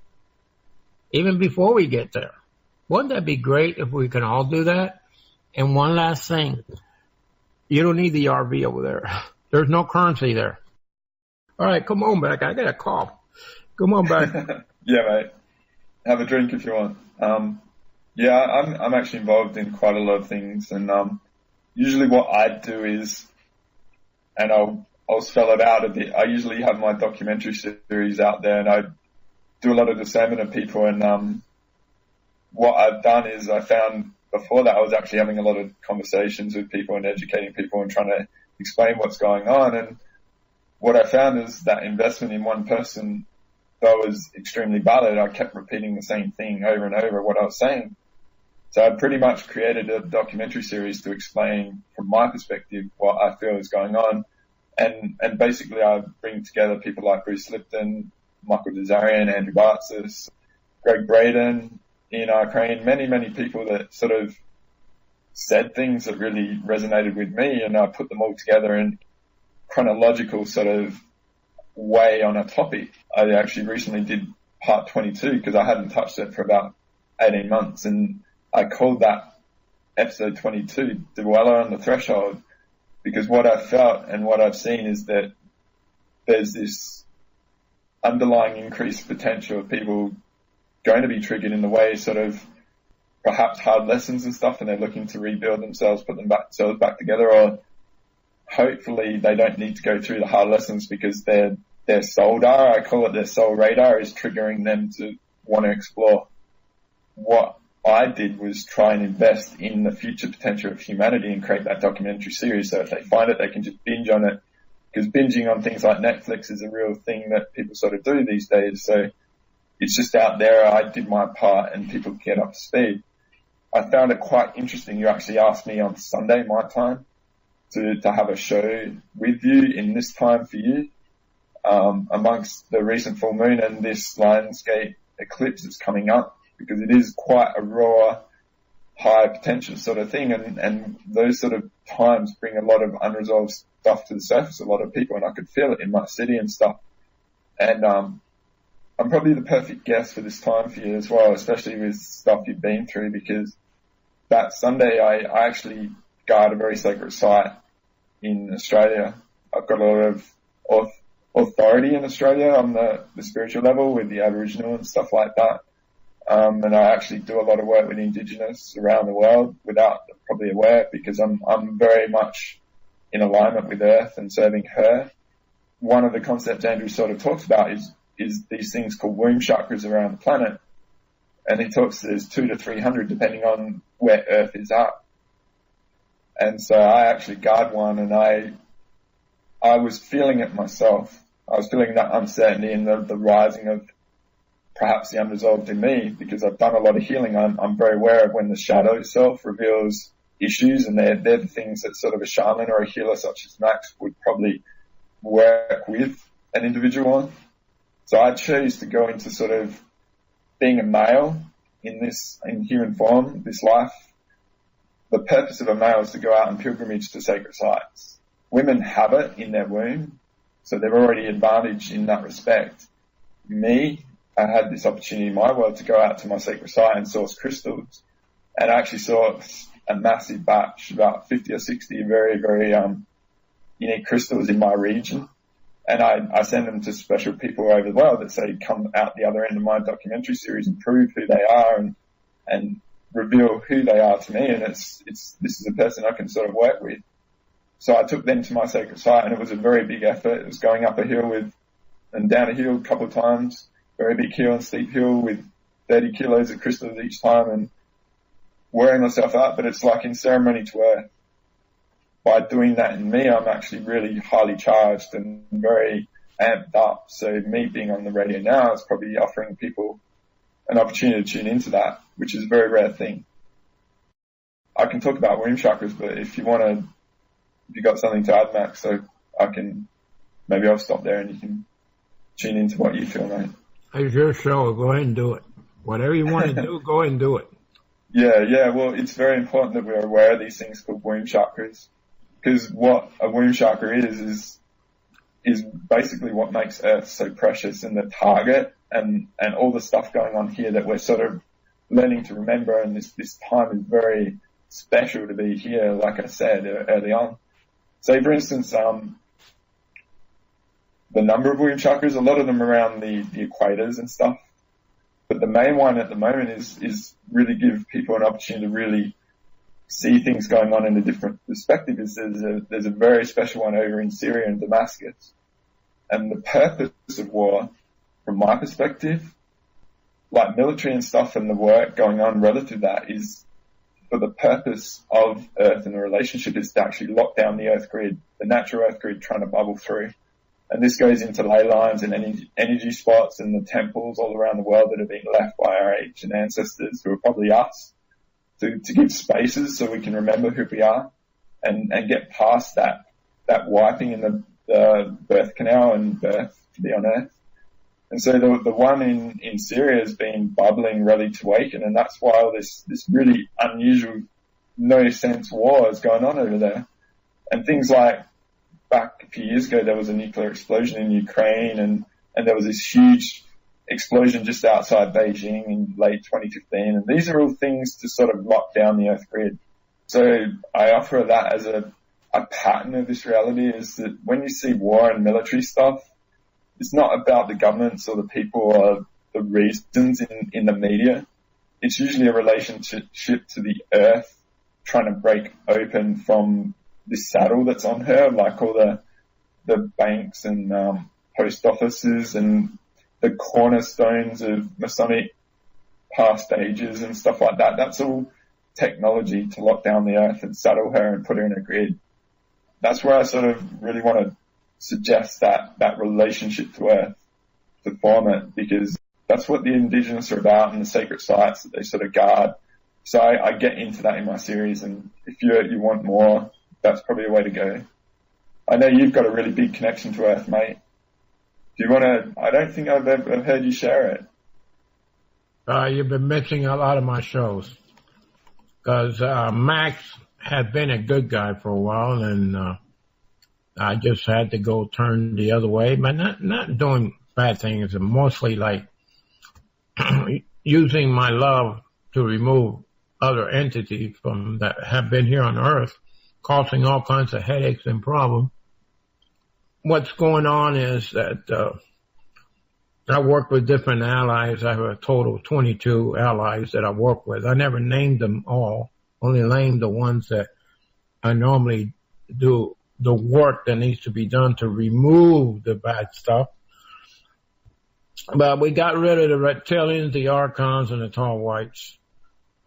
S2: even before we get there. Wouldn't that be great if we can all do that? And one last thing. You don't need the RV over there. There's no currency there. All right, come on back. I got a cough. Come on back.
S3: Yeah, mate. Have a drink if you want. Yeah, I'm actually involved in quite a lot of things, and usually what I do is, and I'll spell it out a bit. I usually have my documentary series out there, and I do a lot of discernment of people. And what I've done is I found before that I was actually having a lot of conversations with people and educating people and trying to explain what's going on. And what I found is that investment in one person, though I was extremely valid, I kept repeating the same thing over and over what I was saying. So I pretty much created a documentary series to explain from my perspective what I feel is going on. And basically I bring together people like Bruce Lipton, Michael Desarian, Andrew Bartzis, Greg Braden, Ian R. Crane, many people that sort of said things that really resonated with me, and I put them all together in chronological sort of way on a topic. I actually recently did part 22 because I hadn't touched it for about 18 months, and I called that episode 22, Dweller on the Threshold, because what I felt and what I've seen is that there's this underlying increased potential of people going to be triggered in the way sort of perhaps hard lessons and stuff, and they're looking to rebuild themselves, put themselves back together, or hopefully they don't need to go through the hard lessons because their soldar, I call it their soul radar, is triggering them to want to explore. What I did was try and invest in the future potential of humanity and create that documentary series so if they find it, they can just binge on it, because binging on things like Netflix is a real thing that people sort of do these days. So it's just out there. I did my part and people get up to speed. I found it quite interesting. You actually asked me on Sunday, my time, to have a show with you in this time for you, amongst the recent full moon and this Lionsgate eclipse that's coming up, because it is quite a raw, high potential sort of thing. And those sort of times bring a lot of unresolved stuff to the surface, a lot of people, and I could feel it in my city and stuff. And, I'm probably the perfect guest for this time for you as well, especially with stuff you've been through, because that Sunday, I actually guard a very sacred site in Australia. I've got a lot of authority in Australia on the spiritual level with the Aboriginal and stuff like that. And I actually do a lot of work with Indigenous around the world without probably aware, because I'm very much in alignment with Earth and serving her. One of the concepts Andrew sort of talks about is these things called womb chakras around the planet. And he talks there's 200 to 300 depending on where Earth is at. And so I actually guard one, and I was feeling it myself. I was feeling that uncertainty and the rising of perhaps the unresolved in me, because I've done a lot of healing. I'm very aware of when the shadow self reveals issues, and they're the things that sort of a shaman or a healer such as Max would probably work with an individual on. So I chose to go into sort of being a male in human form, this life. The purpose of a male is to go out and pilgrimage to sacred sites. Women have it in their womb, so they're already advantaged in that respect. Me, I had this opportunity in my world to go out to my sacred site and source crystals, and I actually saw a massive batch, about 50 or 60 very, very unique crystals in my region. And I send them to special people over the world that say, come out the other end of my documentary series and prove who they are and reveal who they are to me. And this is a person I can sort of work with. So I took them to my sacred site, and it was a very big effort. It was going up a hill and down a hill a couple of times, very big hill and steep hill with 30 kilos of crystals each time, and wearing myself out. But it's like in ceremony to Earth. By doing that in me, I'm actually really highly charged and very amped up. So me being on the radio now is probably offering people an opportunity to tune into that, which is a very rare thing. I can talk about womb chakras, but if you got something to add, Max, so maybe I'll stop there and you can tune into what you feel, mate.
S2: It's your show. Go ahead and do it. Whatever you want to do, go ahead and do it.
S3: Yeah. Well, it's very important that we're aware of these things called womb chakras. Because what a womb chakra is basically what makes Earth so precious, and the target and all the stuff going on here that we're sort of learning to remember. And this time is very special to be here, like I said early on. So, for instance, the number of womb chakras, a lot of them around the equators and stuff. But the main one at the moment is really give people an opportunity to really see things going on in a different perspective. There's a very special one over in Syria and Damascus. And the purpose of war, from my perspective, like military and stuff and the work going on relative to that, is for the purpose of Earth and the relationship is to actually lock down the Earth grid, the natural Earth grid trying to bubble through. And this goes into ley lines and energy spots and the temples all around the world that have been left by our ancient ancestors, who are probably us, to give spaces so we can remember who we are and get past that wiping in the birth canal and birth to be on Earth. And so the one in Syria has been bubbling, ready to awaken, and that's why all this really unusual, no sense war is going on over there. And things like back a few years ago, there was a nuclear explosion in Ukraine, and there was this huge explosion just outside Beijing in late 2015. And these are all things to sort of lock down the Earth grid. So I offer that as a pattern of this reality, is that when you see war and military stuff, it's not about the governments or the people or the reasons in the media. It's usually a relationship to the Earth trying to break open from this saddle that's on her, like all the banks and post offices and the cornerstones of Masonic past ages and stuff like that. That's all technology to lock down the Earth and saddle her and put her in a grid. That's where I sort of really want to suggest that relationship to Earth, to form it, because that's what the Indigenous are about and the sacred sites that they sort of guard. So I get into that in my series, and if you want more, that's probably a way to go. I know you've got a really big connection to Earth, mate. Do you want to? I don't think I've ever heard you share it.
S2: You've been missing a lot of my shows, because Max had been a good guy for a while, and I just had to go turn the other way, but not doing bad things, and mostly like using my love to remove other entities from that have been here on Earth, causing all kinds of headaches and problems. What's going on is that I work with different allies. I have a total of 22 allies that I work with. I never named them all, only named the ones that I normally do the work that needs to be done to remove the bad stuff. But we got rid of the reptilians, the archons, and the tall whites,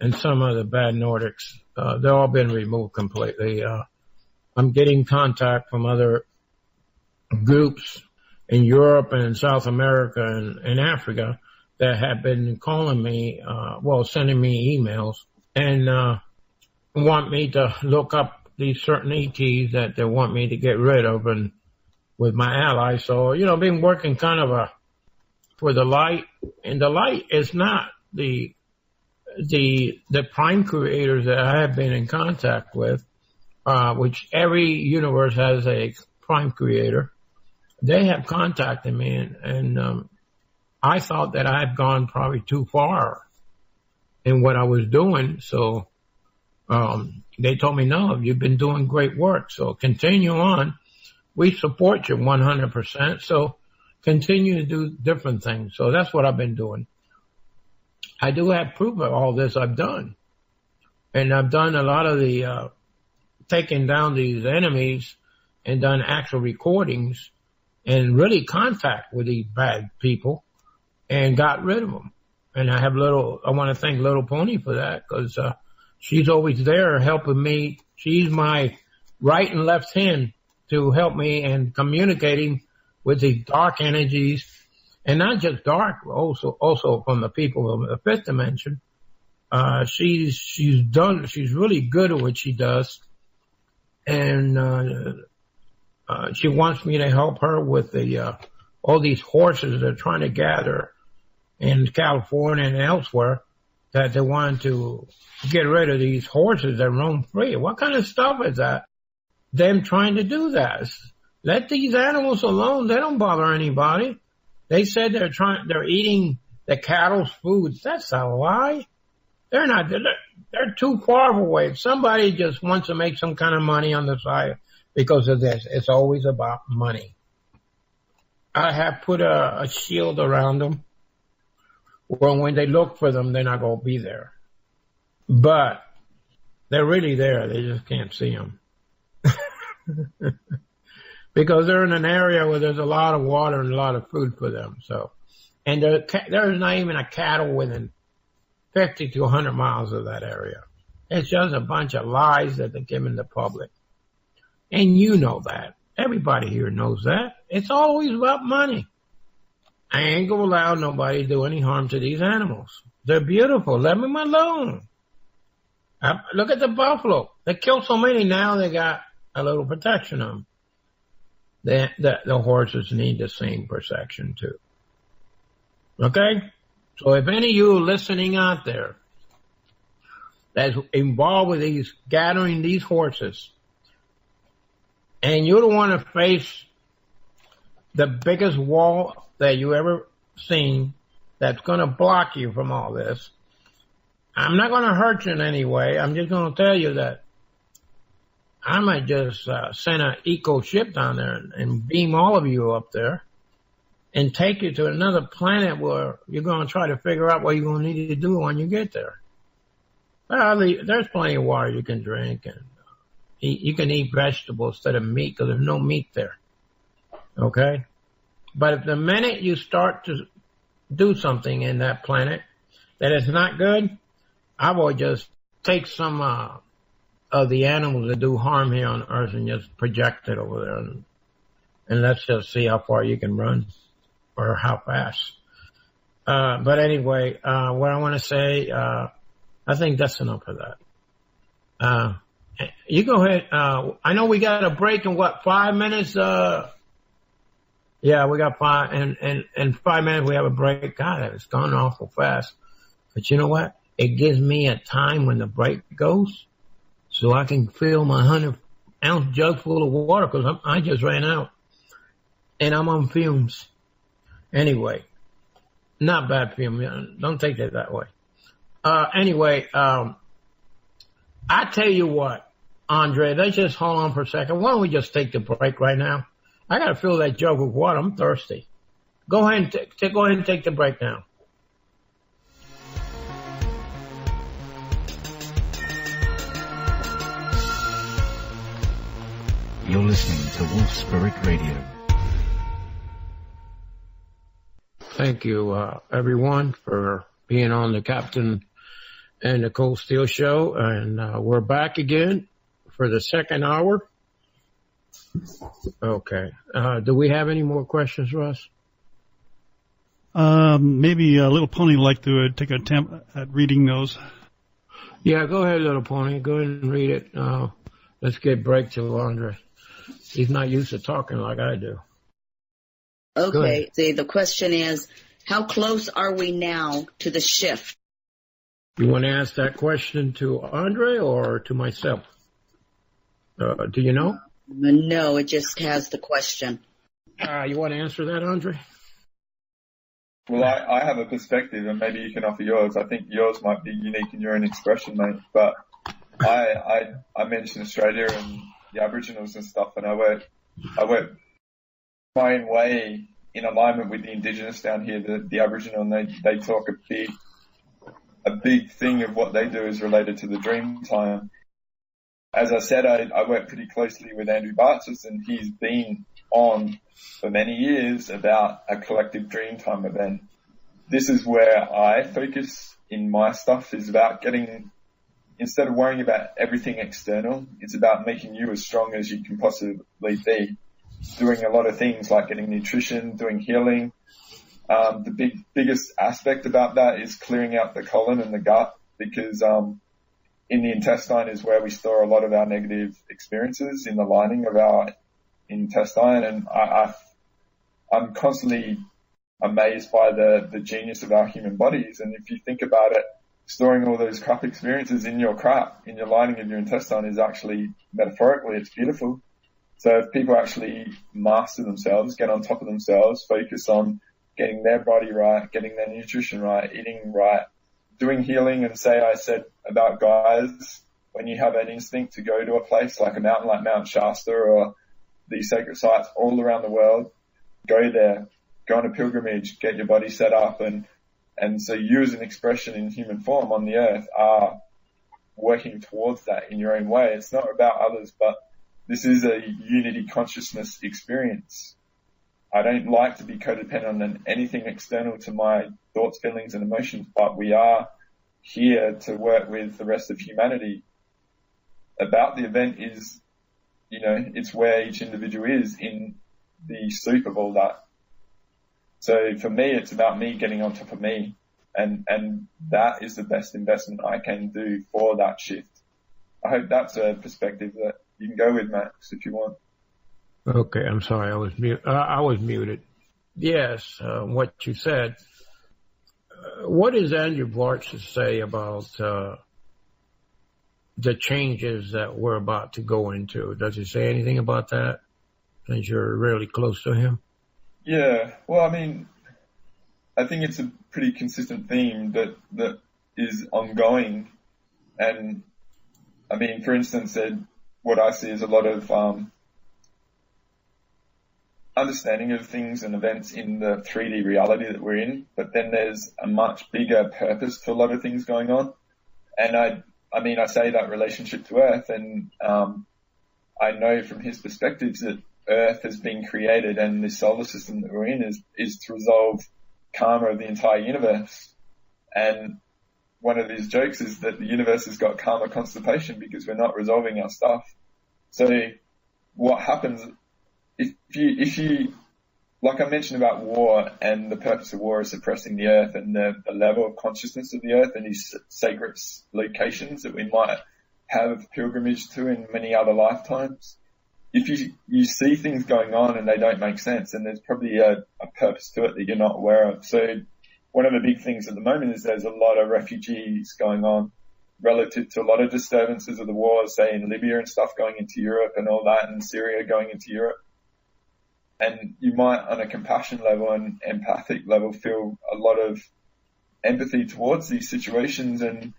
S2: and some of the bad Nordics. They've all been removed completely. I'm getting contact from other groups in Europe and South America and Africa that have been calling me, sending me emails and want me to look up these certain ETs that they want me to get rid of and with my allies. So, I've been working kind of for the light, and the light is not the prime creators that I have been in contact with, which every universe has a prime creator. They have contacted me and I thought that I had gone probably too far in what I was doing. So, they told me, no, you've been doing great work. So continue on. We support you 100%. So continue to do different things. So that's what I've been doing. I do have proof of all this I've done. And I've done a lot of the, taking down these enemies and done actual recordings and really contact with these bad people and got rid of them. And I want to thank Little Pony for that because, she's always there helping me. She's my right and left hand to help me in communicating with these dark energies, and not just dark, also from the people of the fifth dimension. She's really good at what she does, and she wants me to help her with all these horses they're trying to gather in California and elsewhere. That they want to get rid of these horses that roam free. What kind of stuff is that? Them trying to do that. Let these animals alone. They don't bother anybody. They said they're eating the cattle's food. That's a lie. They're not. They're too far away. If somebody just wants to make some kind of money on the side because of this, it's always about money. I have put a shield around them. Well, when they look for them, they're not going to be there. But they're really there. They just can't see them. Because they're in an area where there's a lot of water and a lot of food for them. So, and there's not even a cattle within 50 to 100 miles of that area. It's just a bunch of lies that they're giving the public. And you know that. Everybody here knows that. It's always about money. I ain't gonna allow nobody to do any harm to these animals. They're beautiful. Let them alone. Look at the buffalo. They kill so many now they got a little protection on them. The horses need the same protection too. Okay? So if any of you listening out there that's involved with gathering these horses, and you don't want to face the biggest wall that you ever seen that's going to block you from all this. I'm not going to hurt you in any way. I'm just going to tell you that I might just send an eco ship down there and beam all of you up there and take you to another planet where you're going to try to figure out what you're going to need to do when you get there. Well, there's plenty of water you can drink, and you can eat vegetables instead of meat because there's no meat there. Okay? But if the minute you start to do something in that planet that is not good, I will just take some of the animals that do harm here on Earth and just project it over there. And let's just see how far you can run or how fast. But anyway, what I want to say, I think that's enough of that. You go ahead. I know we got a break in 5 minutes? Yeah, we got 5, and 5 minutes we have a break. God, it's gone awful fast. But you know what? It gives me a time when the break goes so I can fill my 100-ounce jug full of water because I just ran out. And I'm on fumes. Anyway, not bad fumes. Don't take it that way. Anyway, I tell you what, Andre, let's just hold on for a second. Why don't we just take the break right now? I got to fill that jug with water. I'm thirsty. Go ahead and take the break now.
S1: You're listening to Wolf Spirit Radio.
S2: Thank you, everyone, for being on the Captain and Nicole Steele show. And we're back again for the second hour. Okay. Do we have any more questions, Russ?
S4: Maybe Little Pony would like to take an attempt at reading those.
S2: Yeah, go ahead, Little Pony. Go ahead and read it. Let's get break to Andre. He's not used to talking like I do.
S5: Okay. The question is, how close are we now to the shift?
S2: You want to ask that question to Andre or to myself? Do you know?
S5: No, it just has the question.
S2: You want to answer that, Andre?
S3: Well, I have a perspective, and maybe you can offer yours. I think yours might be unique in your own expression, mate. But I mentioned Australia and the Aboriginals and stuff, and I work my own way in alignment with the Indigenous down here, the Aboriginal, and they talk a big thing of what they do is related to the dream time. As I said, I work pretty closely with Andrew Bartzis, and he's been on for many years about a collective dream time event. This is where I focus in my stuff, is about getting, instead of worrying about everything external, it's about making you as strong as you can possibly be. Doing a lot of things like getting nutrition, doing healing. The biggest aspect about that is clearing out the colon and the gut, because in the intestine is where we store a lot of our negative experiences, in the lining of our intestine. And I'm constantly amazed by the genius of our human bodies. And if you think about it, storing all those crap experiences in your lining of your intestine is actually, metaphorically, it's beautiful. So if people actually master themselves, get on top of themselves, focus on getting their body right, getting their nutrition right, eating right, doing healing, and I said about guys, when you have an instinct to go to a place like a mountain like Mount Shasta or these sacred sites all around the world, go there, go on a pilgrimage, get your body set up, and so you as an expression in human form on the earth are working towards that in your own way. It's not about others, but this is a unity consciousness experience. I don't like to be codependent on anything external to my thoughts, feelings, and emotions, but we are here to work with the rest of humanity. About the event is, it's where each individual is in the soup of all that. So for me, it's about me getting on top of me, and that is the best investment I can do for that shift. I hope that's a perspective that you can go with, Max, if you want.
S2: Okay, I'm sorry, I was muted. Yes, what you said. What does Andrew Bartzis say about the changes that we're about to go into? Does he say anything about that, since you're really close to him?
S3: Yeah, well, I think it's a pretty consistent theme that is ongoing. And, for instance, what I see is a lot of understanding of things and events in the 3D reality that we're in, but then there's a much bigger purpose to a lot of things going on. And I say that relationship to Earth, and I know from his perspectives that Earth has been created, and this solar system that we're in is to resolve karma of the entire universe. And one of his jokes is that the universe has got karma constipation because we're not resolving our stuff. So what happens if you, like I mentioned about war, and the purpose of war is suppressing the earth and the level of consciousness of the earth and these sacred locations that we might have pilgrimage to in many other lifetimes. If you see things going on and they don't make sense, and there's probably a purpose to it that you're not aware of. So one of the big things at the moment is there's a lot of refugees going on relative to a lot of disturbances of the war, say in Libya and stuff, going into Europe and all that, and Syria going into Europe. And you might, on a compassion level and empathic level, feel a lot of empathy towards these situations. And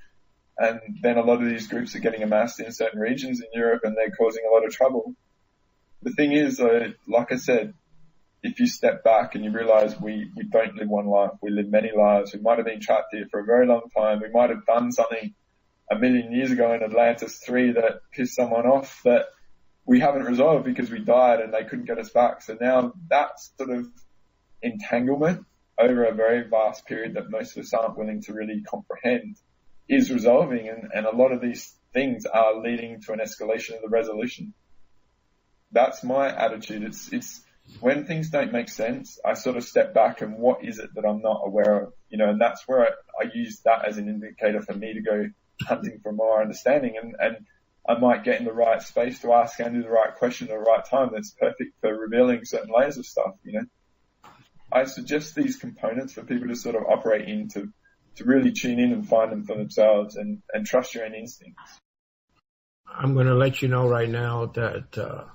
S3: And then a lot of these groups are getting amassed in certain regions in Europe and they're causing a lot of trouble. The thing is, though, like I said, if you step back and you realize we don't live one life, we live many lives. We might have been trapped here for a very long time. We might have done something 1,000,000 years ago in Atlantis 3 that pissed someone off that we haven't resolved because we died and they couldn't get us back. So now that sort of entanglement over a very vast period that most of us aren't willing to really comprehend is resolving, and a lot of these things are leading to an escalation of the resolution. That's my attitude. It's when things don't make sense, I sort of step back and what is it that I'm not aware of, and that's where I use that as an indicator for me to go hunting for more understanding, and I might get in the right space to ask Andrew the right question at the right time that's perfect for revealing certain layers of stuff, I suggest these components for people to sort of operate in to really tune in and find them for themselves and trust your own instincts.
S2: I'm going to let you know right now that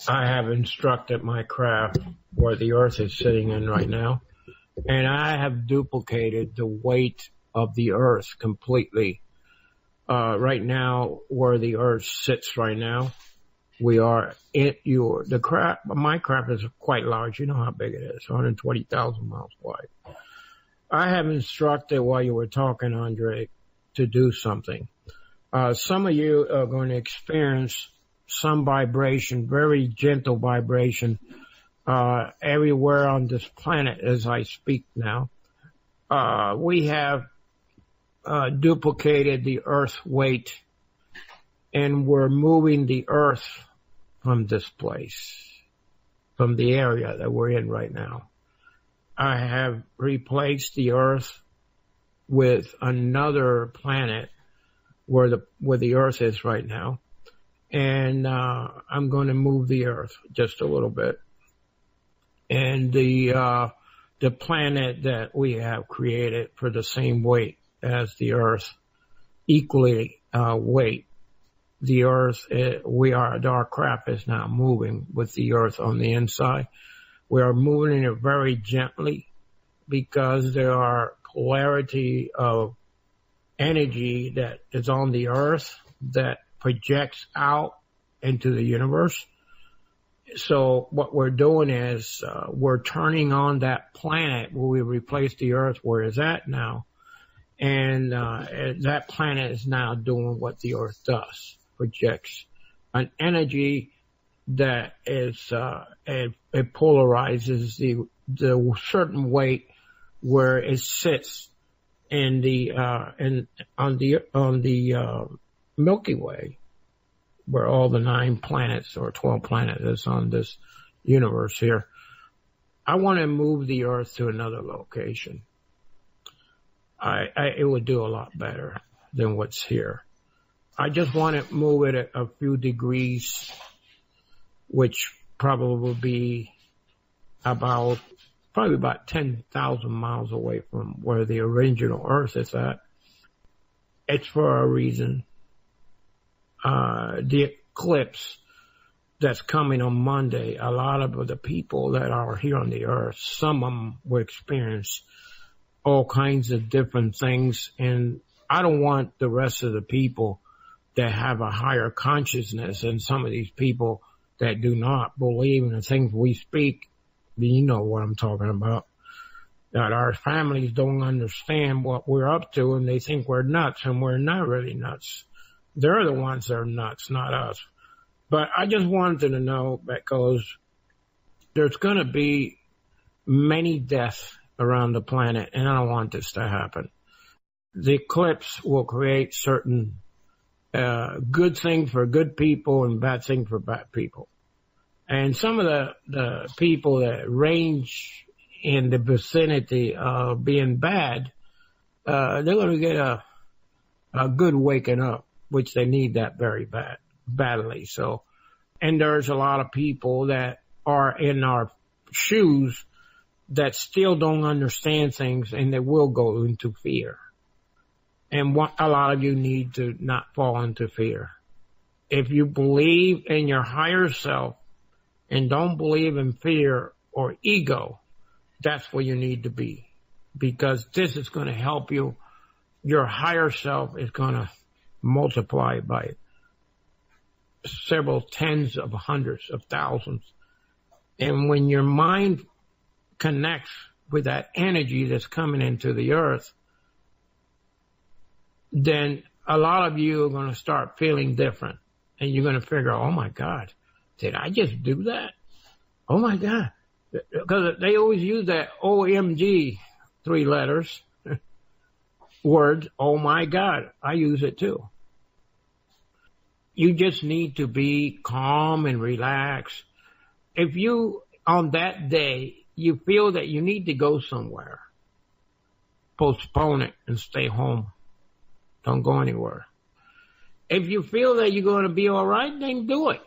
S2: I have instructed my craft where the Earth is sitting in right now, and I have duplicated the weight of the Earth completely. Right now, where the Earth sits right now, we are my craft is quite large. You know how big it is, 120,000 miles wide. I have instructed while you were talking, Andre, to do something. Some of you are going to experience some vibration, very gentle vibration, everywhere on this planet as I speak now. We have duplicated the Earth's weight, and we're moving the Earth from this place, from the area that we're in right now. I have replaced the Earth with another planet where the Earth is right now. And I'm going to move the Earth just a little bit. And the planet that we have created for the same weight as the Earth, equally weight. The Earth, our craft is now moving with the Earth on the inside. We are moving it very gently because there are polarity of energy that is on the Earth that projects out into the universe. So what we're doing is we're turning on that planet where we replaced the Earth where it's at now. And that planet is now doing what the Earth does, projects an energy that is it polarizes the certain weight where it sits in the on the Milky Way, where all the 9 planets or 12 planets is on this universe here. I want to move the Earth to another location. It would do a lot better than what's here. I just want to move it a few degrees, which probably will be probably about 10,000 miles away from where the original Earth is at. It's for a reason. The eclipse that's coming on Monday, a lot of the people that are here on the Earth, some of them will experience all kinds of different things, and I don't want the rest of the people that have a higher consciousness and some of these people that do not believe in the things we speak. You know what I'm talking about. That our families don't understand what we're up to and they think we're nuts, and we're not really nuts. They're the ones that are nuts, not us. But I just wanted to know, because there's going to be many deaths around the planet, and I don't want this to happen. The eclipse will create certain good things for good people and bad things for bad people. And some of the people that range in the vicinity of being bad, they're going to get a good waking up, which they need that very badly. So, and there's a lot of people that are in our shoes that still don't understand things, and they will go into fear. And a lot of you need to not fall into fear. If you believe in your higher self and don't believe in fear or ego, that's where you need to be, because this is going to help you your higher self is going to multiply by several tens of hundreds of thousands. And when your mind connects with that energy that's coming into the earth, then a lot of you are going to start feeling different. And you're going to figure, oh my God, did I just do that? Oh my God. Because they always use that OMG 3 letters word. Oh my God. I use it too. You just need to be calm and relaxed. If you, on that day, you feel that you need to go somewhere, postpone it and stay home. Don't go anywhere. If you feel that you're going to be all right, then do it.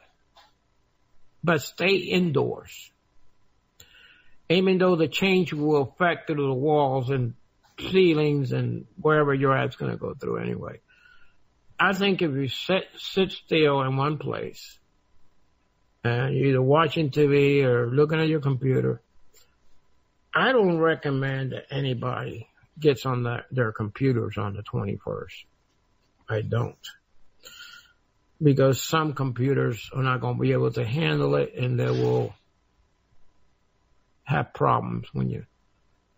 S2: But stay indoors. Even though the change will affect through the walls and ceilings and wherever you're at, it's going to go through anyway. I think if you sit still in one place, and you're either watching TV or looking at your computer, I don't recommend that anybody gets on their computers on the 21st. I don't. Because some computers are not going to be able to handle it, and they will have problems when you,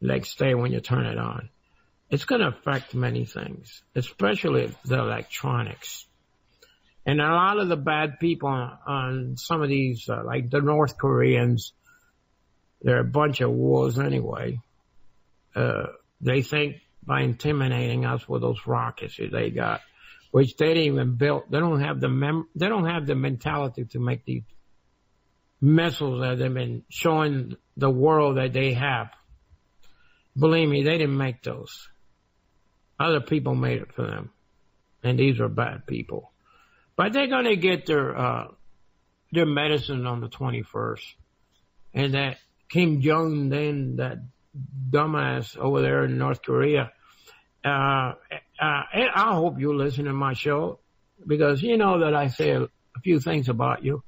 S2: like say when you turn it on. It's going to affect many things, especially the electronics. And a lot of the bad people on some of these, like the North Koreans, they're a bunch of wolves anyway. They think by intimidating us with those rockets that they got, which they didn't even build. They don't have the mentality to make these missiles that they've been showing the world that they have. Believe me, they didn't make those. Other people made it for them. And these are bad people. But they're going to get their medicine on the 21st. And that Kim Jong-un, that dumbass over there in North Korea, I hope you listen to my show, because you know that I say a few things about you.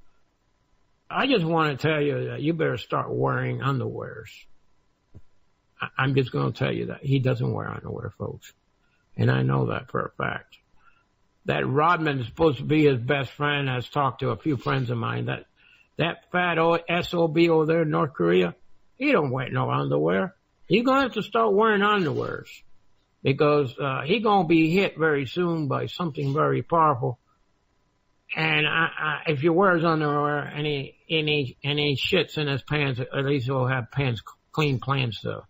S2: I just want to tell you that you better start wearing underwears. I'm just going to tell you that he doesn't wear underwear, folks. And I know that for a fact. That Rodman is supposed to be his best friend. I've talked to a few friends of mine. That fat SOB over there in North Korea, he don't wear no underwear. He's going to have to start wearing underwears, because he's going to be hit very soon by something very powerful. And if he wears underwear and he shits in his pants, at least he'll have clean pants to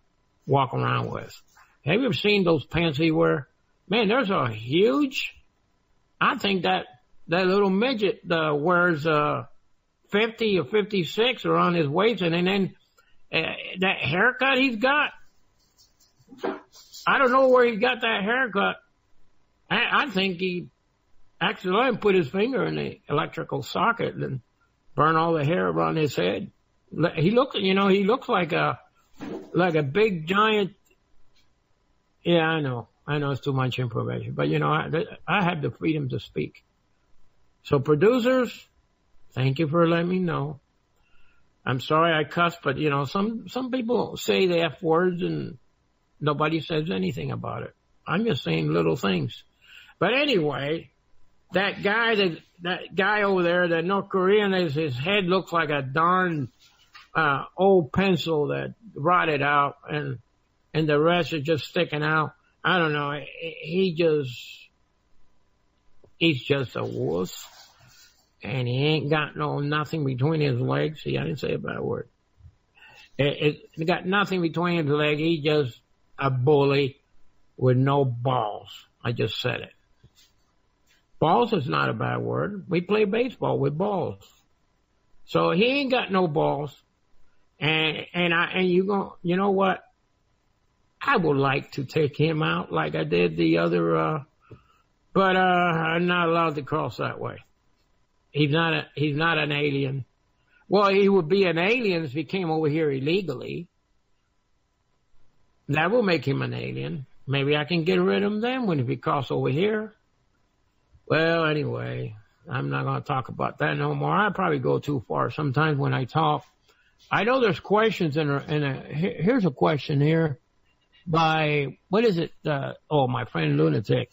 S2: walk around with. Have you ever seen those pants he wear? Man, there's a huge. I think that little midget wears 50 or 56 around his waist, and then that haircut he's got. I don't know where he got that haircut. I think he accidentally put his finger in the electrical socket and burned all the hair around his head. He looks like a big giant. Yeah, I know it's too much information, but I have the freedom to speak. So producers, thank you for letting me know. I'm sorry I cussed, but some people say the F words and nobody says anything about it. I'm just saying little things. But anyway, that guy over there, that North Korean, his head looks like a darn old pencil that rotted out, and the rest is just sticking out. I don't know. He's just a wuss. And he ain't got nothing between his legs. See, I didn't say a bad word. He got nothing between his legs. He's just a bully with no balls. I just said it. Balls is not a bad word. We play baseball with balls. So he ain't got no balls. And you know what? I would like to take him out like I did the other, but I'm not allowed to cross that way. He's not an alien. Well, he would be an alien if he came over here illegally. That will make him an alien. Maybe I can get rid of him then if he cross over here. Well, anyway, I'm not going to talk about that no more. I probably go too far sometimes when I talk. I know there's questions here's a question here. by, what is it? My friend Lunatic.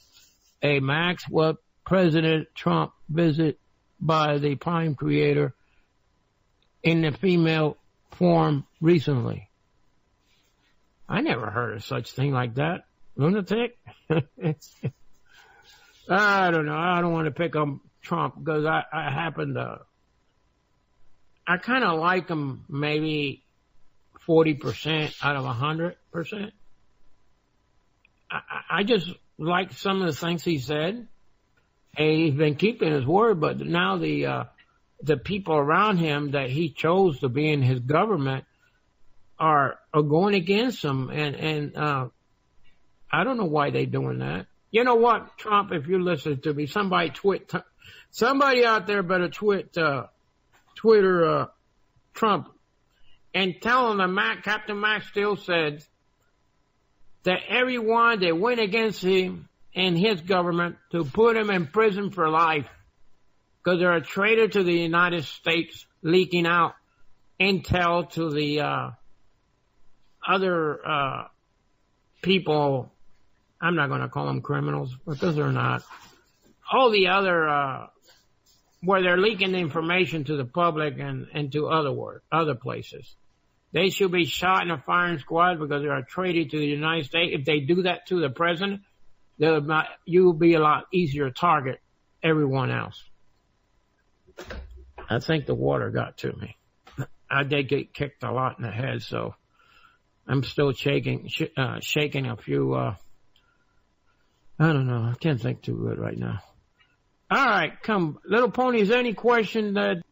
S2: A Max, what President Trump visit by the Prime Creator in the female form recently? I never heard of such thing like that. Lunatic? I don't know. I don't want to pick on Trump because I kind of like him maybe 40% out of 100%. I just like some of the things he said. And he's been keeping his word, but now the people around him that he chose to be in his government are going against him, and I don't know why they're doing that. You know what, Trump, if you're listening to me, somebody out there better Twitter Trump and tell him that Captain Max still said that everyone that went against him and his government to put him in prison for life because they're a traitor to the United States, leaking out intel to the other people. I'm not going to call them criminals because they're not. All the other where they're leaking information to the public and to other places. They should be shot in a firing squad because they're a traitor to the United States. If they do that to the president, you will be a lot easier to target everyone else. I think the water got to me. I did get kicked a lot in the head, so I'm still shaking a few, I don't know. I can't think too good right now. All right, come. Little Pony, is there any question that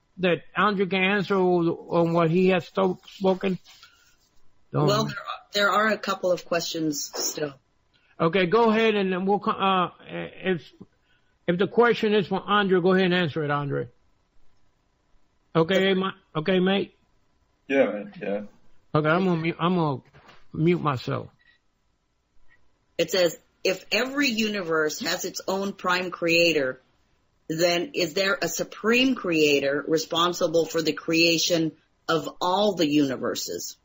S2: Andrew can answer on what he has spoken?
S5: Well, there are a couple of questions still. Okay,
S2: go ahead, and then we'll if the question is for Andre, go ahead and answer it, Andre. Okay, mate.
S3: Yeah, man. Yeah.
S2: Okay, I'm gonna mute myself.
S5: It says, if every universe has its own prime creator, then is there a supreme creator responsible for the creation of all the universes?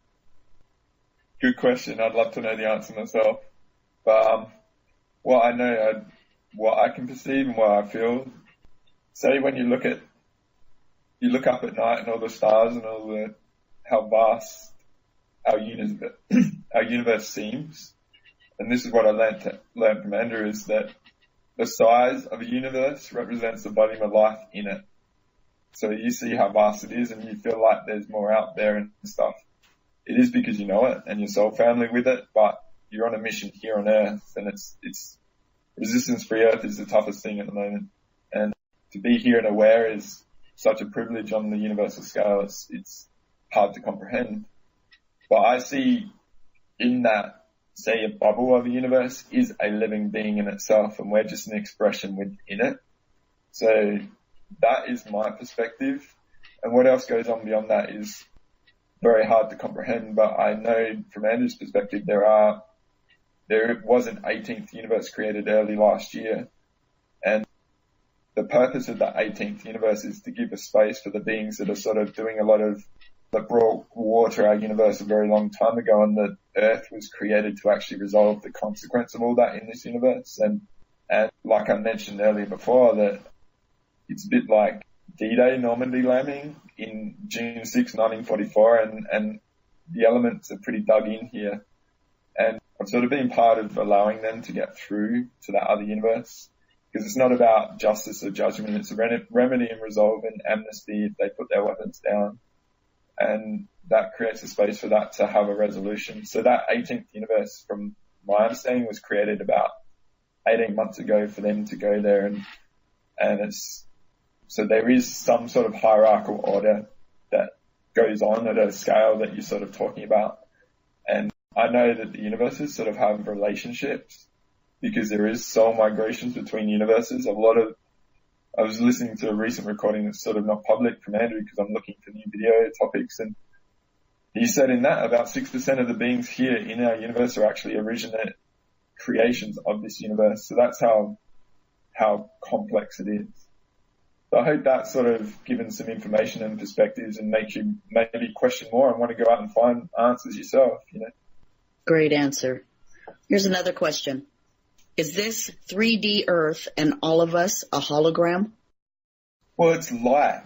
S3: Good question. I'd love to know the answer myself. But what I know, what I can perceive and what I feel, say when you look up at night and all the stars and how vast our universe seems. And this is what I learned from Andrew, is that the size of a universe represents the volume of life in it. So you see how vast it is and you feel like there's more out there and stuff. It is because you know it and your soul family with it, but you're on a mission here on Earth, and it's resistance-free Earth is the toughest thing at the moment. And to be here and aware is such a privilege on the universal scale. It's hard to comprehend. But I see in that, say, a bubble of a universe is a living being in itself, and we're just an expression within it. So that is my perspective. And what else goes on beyond that is very hard to comprehend, but I know from Andrew's perspective there was an 18th universe created early last year, and the purpose of that 18th universe is to give a space for the beings that are sort of doing a lot of, that brought war to our universe a very long time ago, and that Earth was created to actually resolve the consequence of all that in this universe. And like I mentioned earlier before, that it's a bit like D-Day, Normandy landing in June 6, 1944, and the elements are pretty dug in here. And I've sort of been part of allowing them to get through to that other universe, because it's not about justice or judgment, it's a remedy and resolve and amnesty if they put their weapons down. And that creates a space for that to have a resolution. So that 18th universe, from my understanding, was created about 18 months ago for them to go there, and so there is some sort of hierarchical order that goes on at a scale that you're sort of talking about. And I know that the universes sort of have relationships because there is soul migrations between universes. I was listening to a recent recording that's sort of not public from Andrew because I'm looking for new video topics, and he said in that about 6% of the beings here in our universe are actually originate creations of this universe. So that's how complex it is. So I hope that's sort of given some information and perspectives and makes you maybe question more and want to go out and find answers yourself, you know.
S5: Great answer. Here's another question. Is this 3D Earth and all of us a hologram?
S3: Well, it's light.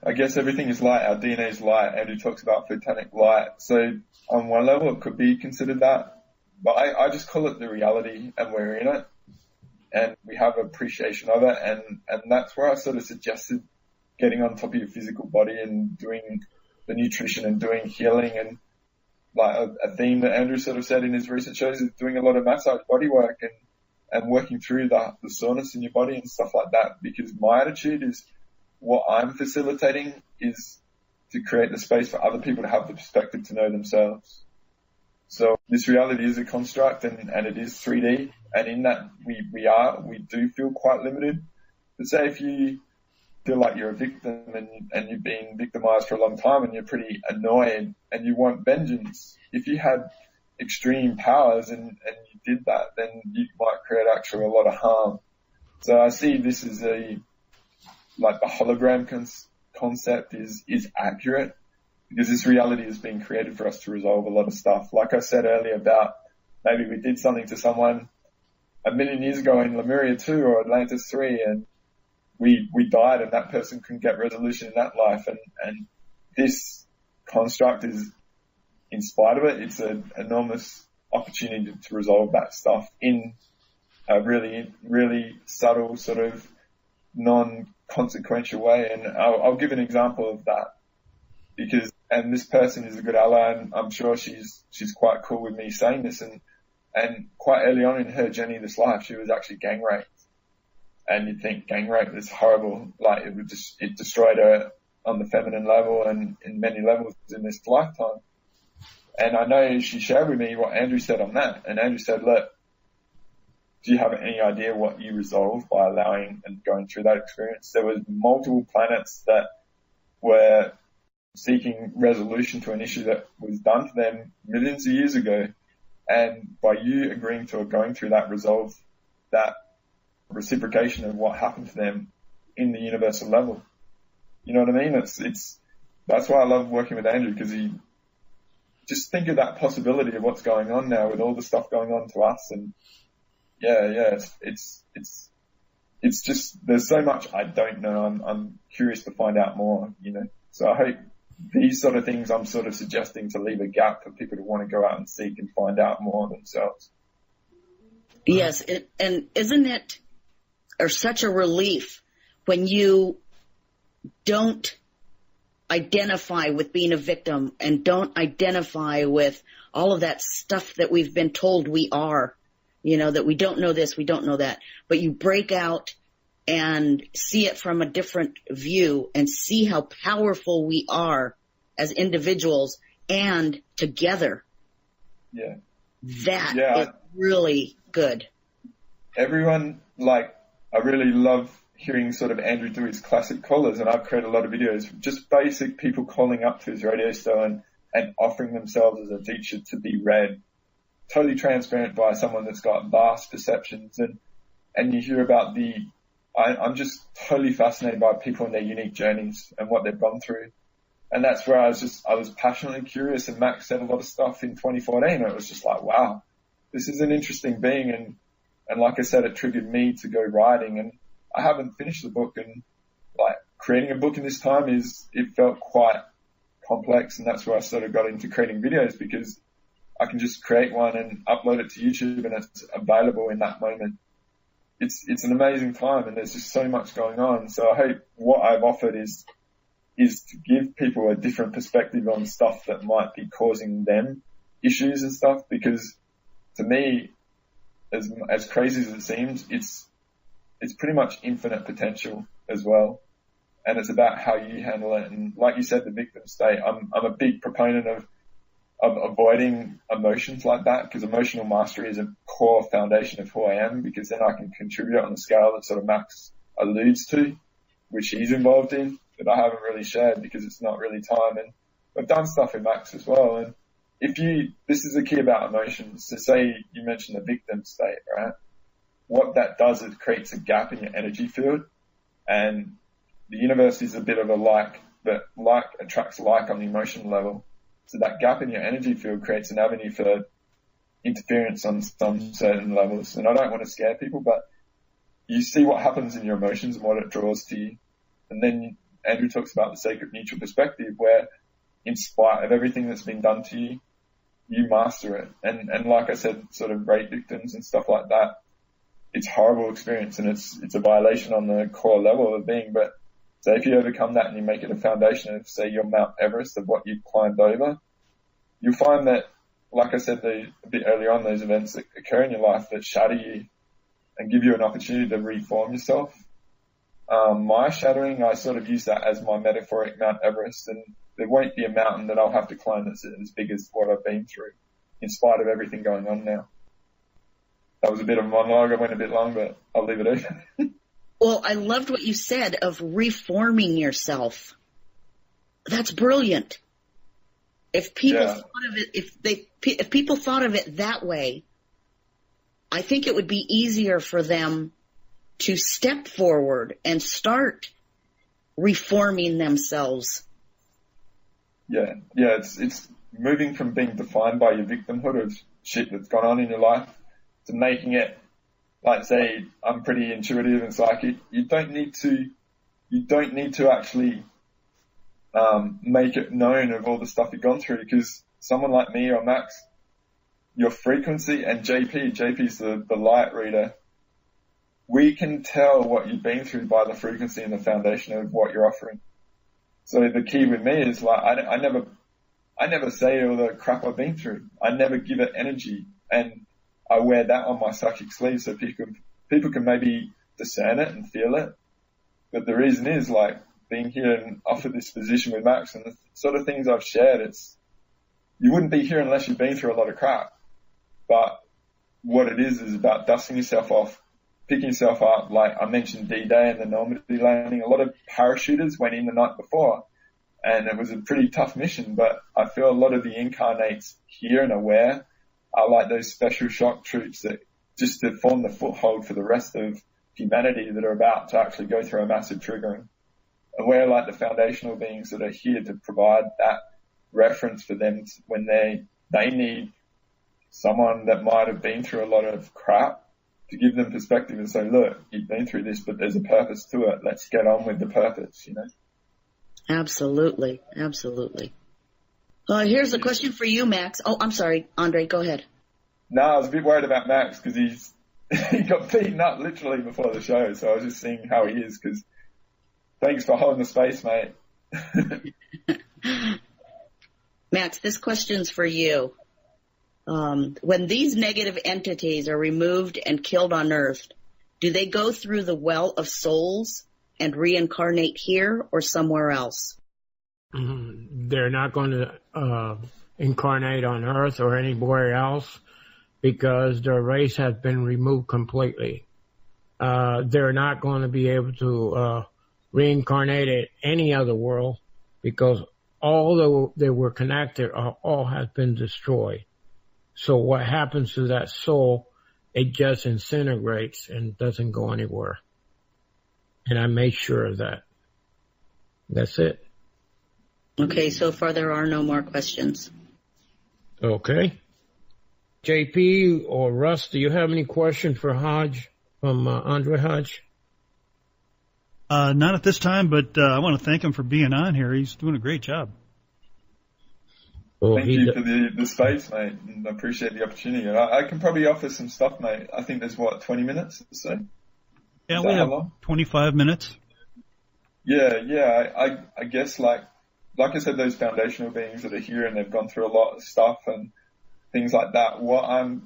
S3: I guess everything is light. Our DNA is light. Andrew talks about photonic light. So on one level, it could be considered that. But I just call it the reality, and we're in it. And we have appreciation of it. And that's where I sort of suggested getting on top of your physical body and doing the nutrition and doing healing. And like a theme that Andrew sort of said in his recent shows is doing a lot of massage body work and working through the soreness in your body and stuff like that. Because my attitude is what I'm facilitating is to create the space for other people to have the perspective to know themselves. So this reality is a construct and it is 3D. And in that we do feel quite limited. But say if you feel like you're a victim and you've been victimized for a long time and you're pretty annoyed and you want vengeance, if you had extreme powers and you did that, then you might create actually a lot of harm. So I see this as like the hologram concept is accurate because this reality has been created for us to resolve a lot of stuff. Like I said earlier about maybe we did something to someone 1 million years ago in Lemuria 2 or Atlantis 3 and we died and that person couldn't get resolution in that life. And this construct is, in spite of it, it's an enormous opportunity to resolve that stuff in a really, really subtle sort of non-consequential way. And I'll give an example of that and this person is a good ally and I'm sure she's quite cool with me saying this and quite early on in her journey this life, she was actually gang raped. And you'd think gang rape is horrible, like it destroyed her on the feminine level and in many levels in this lifetime. And I know she shared with me what Andrew said on that. And Andrew said, look, do you have any idea what you resolved by allowing and going through that experience? There was multiple planets that were seeking resolution to an issue that was done to them millions of years ago. And by you agreeing to or going through that resolve, that reciprocation of what happened to them in the universal level. You know what I mean? That's why I love working with Andrew because he just think of that possibility of what's going on now with all the stuff going on to us. And it's just, there's so much I don't know. I'm curious to find out more, you know, so I hope these sort of things I'm sort of suggesting to leave a gap for people to want to go out and seek and find out more themselves.
S5: Yes. And isn't it or such a relief when you don't identify with being a victim and don't identify with all of that stuff that we've been told we are, you know, that we don't know this, we don't know that, but you break out and see it from a different view and see how powerful we are as individuals and together.
S3: Yeah.
S5: That is really good.
S3: Everyone, like, I really love hearing sort of Andrew do his classic callers, and I've created a lot of videos, just basic people calling up to his radio show and offering themselves as a teacher to be read, totally transparent by someone that's got vast perceptions. And you hear about I'm just totally fascinated by people and their unique journeys and what they've gone through. And that's where I was passionately curious, and Max said a lot of stuff in 2014. And it was just like, wow, this is an interesting being. And like I said, it triggered me to go writing, and I haven't finished the book, and like creating a book in this time it felt quite complex, and that's where I sort of got into creating videos because I can just create one and upload it to YouTube and it's available in that moment. It's an amazing time and there's just so much going on. So I hope what I've offered is to give people a different perspective on stuff that might be causing them issues and stuff, because to me, as crazy as it seems, it's pretty much infinite potential as well. And it's about how you handle it. And like you said, the victim state, I'm a big proponent of avoiding emotions like that, because emotional mastery is a core foundation of who I am, because then I can contribute on the scale that sort of Max alludes to, which he's involved in, that I haven't really shared because it's not really time. And I've done stuff with Max as well. And this is the key about emotions. So say you mentioned the victim state, right? What that does is it creates a gap in your energy field, and the universe is a bit of a like, but like attracts like on the emotional level. So that gap in your energy field creates an avenue for interference on some certain levels. And I don't want to scare people, but you see what happens in your emotions and what it draws to you. And then Andrew talks about the sacred neutral perspective, where in spite of everything that's been done to you, you master it. And like I said, sort of rape victims and stuff like that, it's a horrible experience, and it's a violation on the core level of being. But so if you overcome that and you make it a foundation of, say, your Mount Everest of what you've climbed over, you'll find that, like I said a bit earlier on, those events that occur in your life that shatter you and give you an opportunity to reform yourself. My shattering, I sort of use that as my metaphoric Mount Everest, and there won't be a mountain that I'll have to climb that's as big as what I've been through, in spite of everything going on now. That was a bit of a monologue. I went a bit long, but I'll leave it open.
S5: Well, I loved what you said of reforming yourself. That's brilliant. If people thought of it, if people thought of it that way, I think it would be easier for them to step forward and start reforming themselves.
S3: Yeah, it's moving from being defined by your victimhood of shit that's gone on in your life to making it, like, say, I'm pretty intuitive and psychic. You don't need to actually make it known of all the stuff you've gone through, because someone like me or Max, your frequency, and JP's the light reader, we can tell what you've been through by the frequency and the foundation of what you're offering. So the key with me is, like, I never say all the crap I've been through. I never give it energy, and I wear that on my psychic sleeve so people can maybe discern it and feel it. But the reason is, like, being here and offered this position with Max and the sort of things I've shared, you wouldn't be here unless you've been through a lot of crap. But what it is about dusting yourself off, picking yourself up. Like I mentioned D-Day and the Normandy landing, a lot of parachuters went in the night before, and it was a pretty tough mission, but I feel a lot of the incarnates here and aware are like those special shock troops that just to form the foothold for the rest of humanity that are about to actually go through a massive triggering. And we're like the foundational beings that are here to provide that reference for them when they need someone that might have been through a lot of crap to give them perspective and say, look, you've been through this, but there's a purpose to it. Let's get on with the purpose, you know?
S5: Absolutely. Absolutely. Here's a question for you, Max. Oh, I'm sorry. Andre, go ahead.
S3: No, I was a bit worried about Max because he got beaten up literally before the show. So I was just seeing how he is, because thanks for holding the space, mate.
S5: Max, this question's for you. When these negative entities are removed and killed on Earth, do they go through the well of souls and reincarnate here or somewhere else?
S2: They're not going to incarnate on Earth or anywhere else because their race has been removed completely. They're not going to be able to reincarnate at any other world because all they were connected all has been destroyed. So what happens to that soul, it just disintegrates and doesn't go anywhere. And I made sure of that. That's it.
S5: Okay, so far there are no more questions.
S2: Okay. JP or Russ, do you have any question for Hodge from Andre Hodge?
S4: Not at this time, but I want to thank him for being on here. He's doing a great job.
S3: Thank you for the space, mate, and I appreciate the opportunity. I can probably offer some stuff, mate. I think there's, 20 minutes or so?
S4: Yeah, we have 25 minutes.
S3: Yeah, I guess like I said, those foundational beings that are here and they've gone through a lot of stuff and things like that.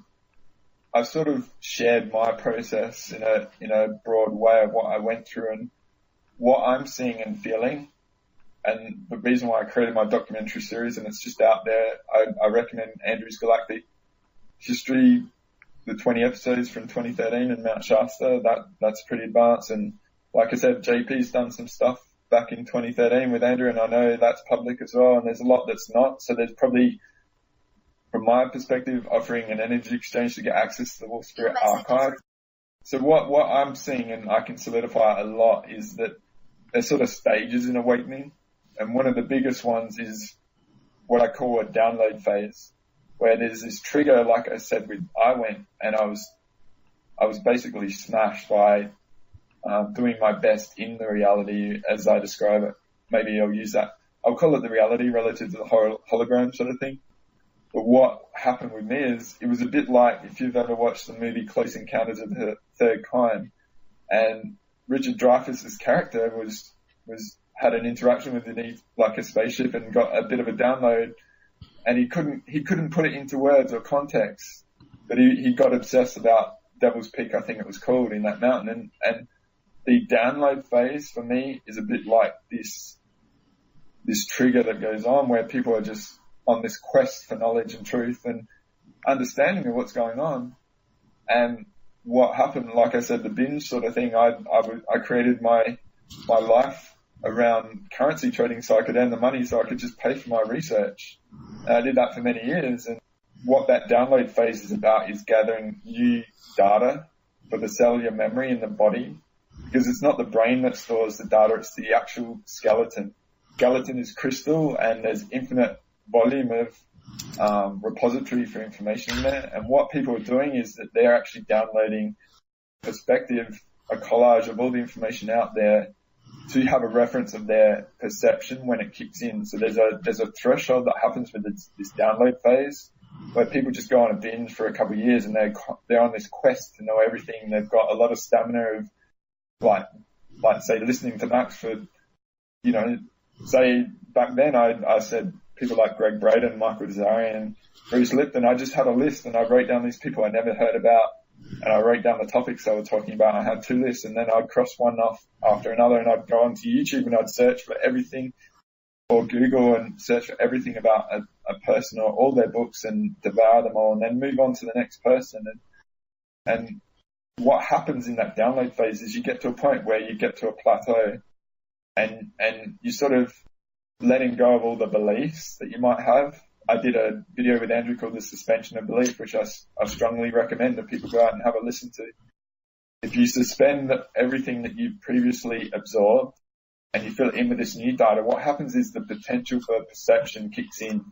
S3: I've sort of shared my process in a broad way of what I went through and what I'm seeing and feeling. And the reason why I created my documentary series, and it's just out there, I recommend Andrew's Galactic History, the 20 episodes from 2013 in Mount Shasta. That's pretty advanced. And like I said, JP's done some stuff back in 2013 with Andrew, and I know that's public as well. And there's a lot that's not. So there's probably, from my perspective, offering an energy exchange to get access to the Wolf Spirit archive. So what I'm seeing, and I can solidify a lot, is that there's sort of stages in awakening. And one of the biggest ones is what I call a download phase. where there's this trigger, like I said, I went and I was basically smashed by doing my best in the reality as I describe it. Maybe I'll call it the reality relative to the hologram sort of thing. But what happened with me is it was a bit like if you've ever watched the movie Close Encounters of the Third Kind, and Richard Dreyfuss's character had an interaction with like a spaceship and got a bit of a download, and he couldn't put it into words or context, but he got obsessed about Devil's Peak, I think it was called, in that mountain, and the download phase for me is a bit like this trigger that goes on where people are just on this quest for knowledge and truth and understanding of what's going on. And what happened, like I said, the binge sort of thing, I created my life around currency trading so I could earn the money so I could just pay for my research. And I did that for many years. And what that download phase is about is gathering new data for the cellular memory in the body, because it's not the brain that stores the data, it's the actual skeleton. Skeleton is crystal and there's infinite volume of repository for information in there. And what people are doing is that they're actually downloading perspective, a collage of all the information out there to have a reference of their perception when it kicks in. So there's a threshold that happens with this download phase where people just go on a binge for a couple of years and they're on this quest to know everything. They've got a lot of stamina of like say listening to Max for, say back then I said people like Greg Braden, Michael Desarian, Bruce Lipton. I just had a list and I wrote down these people I never heard about, and I wrote down the topics they were talking about. I had 2 lists, and then I'd cross one off after another, and I'd go onto YouTube and I'd search for everything, or Google and search for everything about a person or all their books and devour them all, and then move on to the next person. And what happens in that download phase is you get to a point where you get to a plateau and you sort of letting go of all the beliefs that you might have. I did a video with Andrew called The Suspension of Belief, which I strongly recommend that people go out and have a listen to. If you suspend everything that you've previously absorbed and you fill it in with this new data, what happens is the potential for perception kicks in.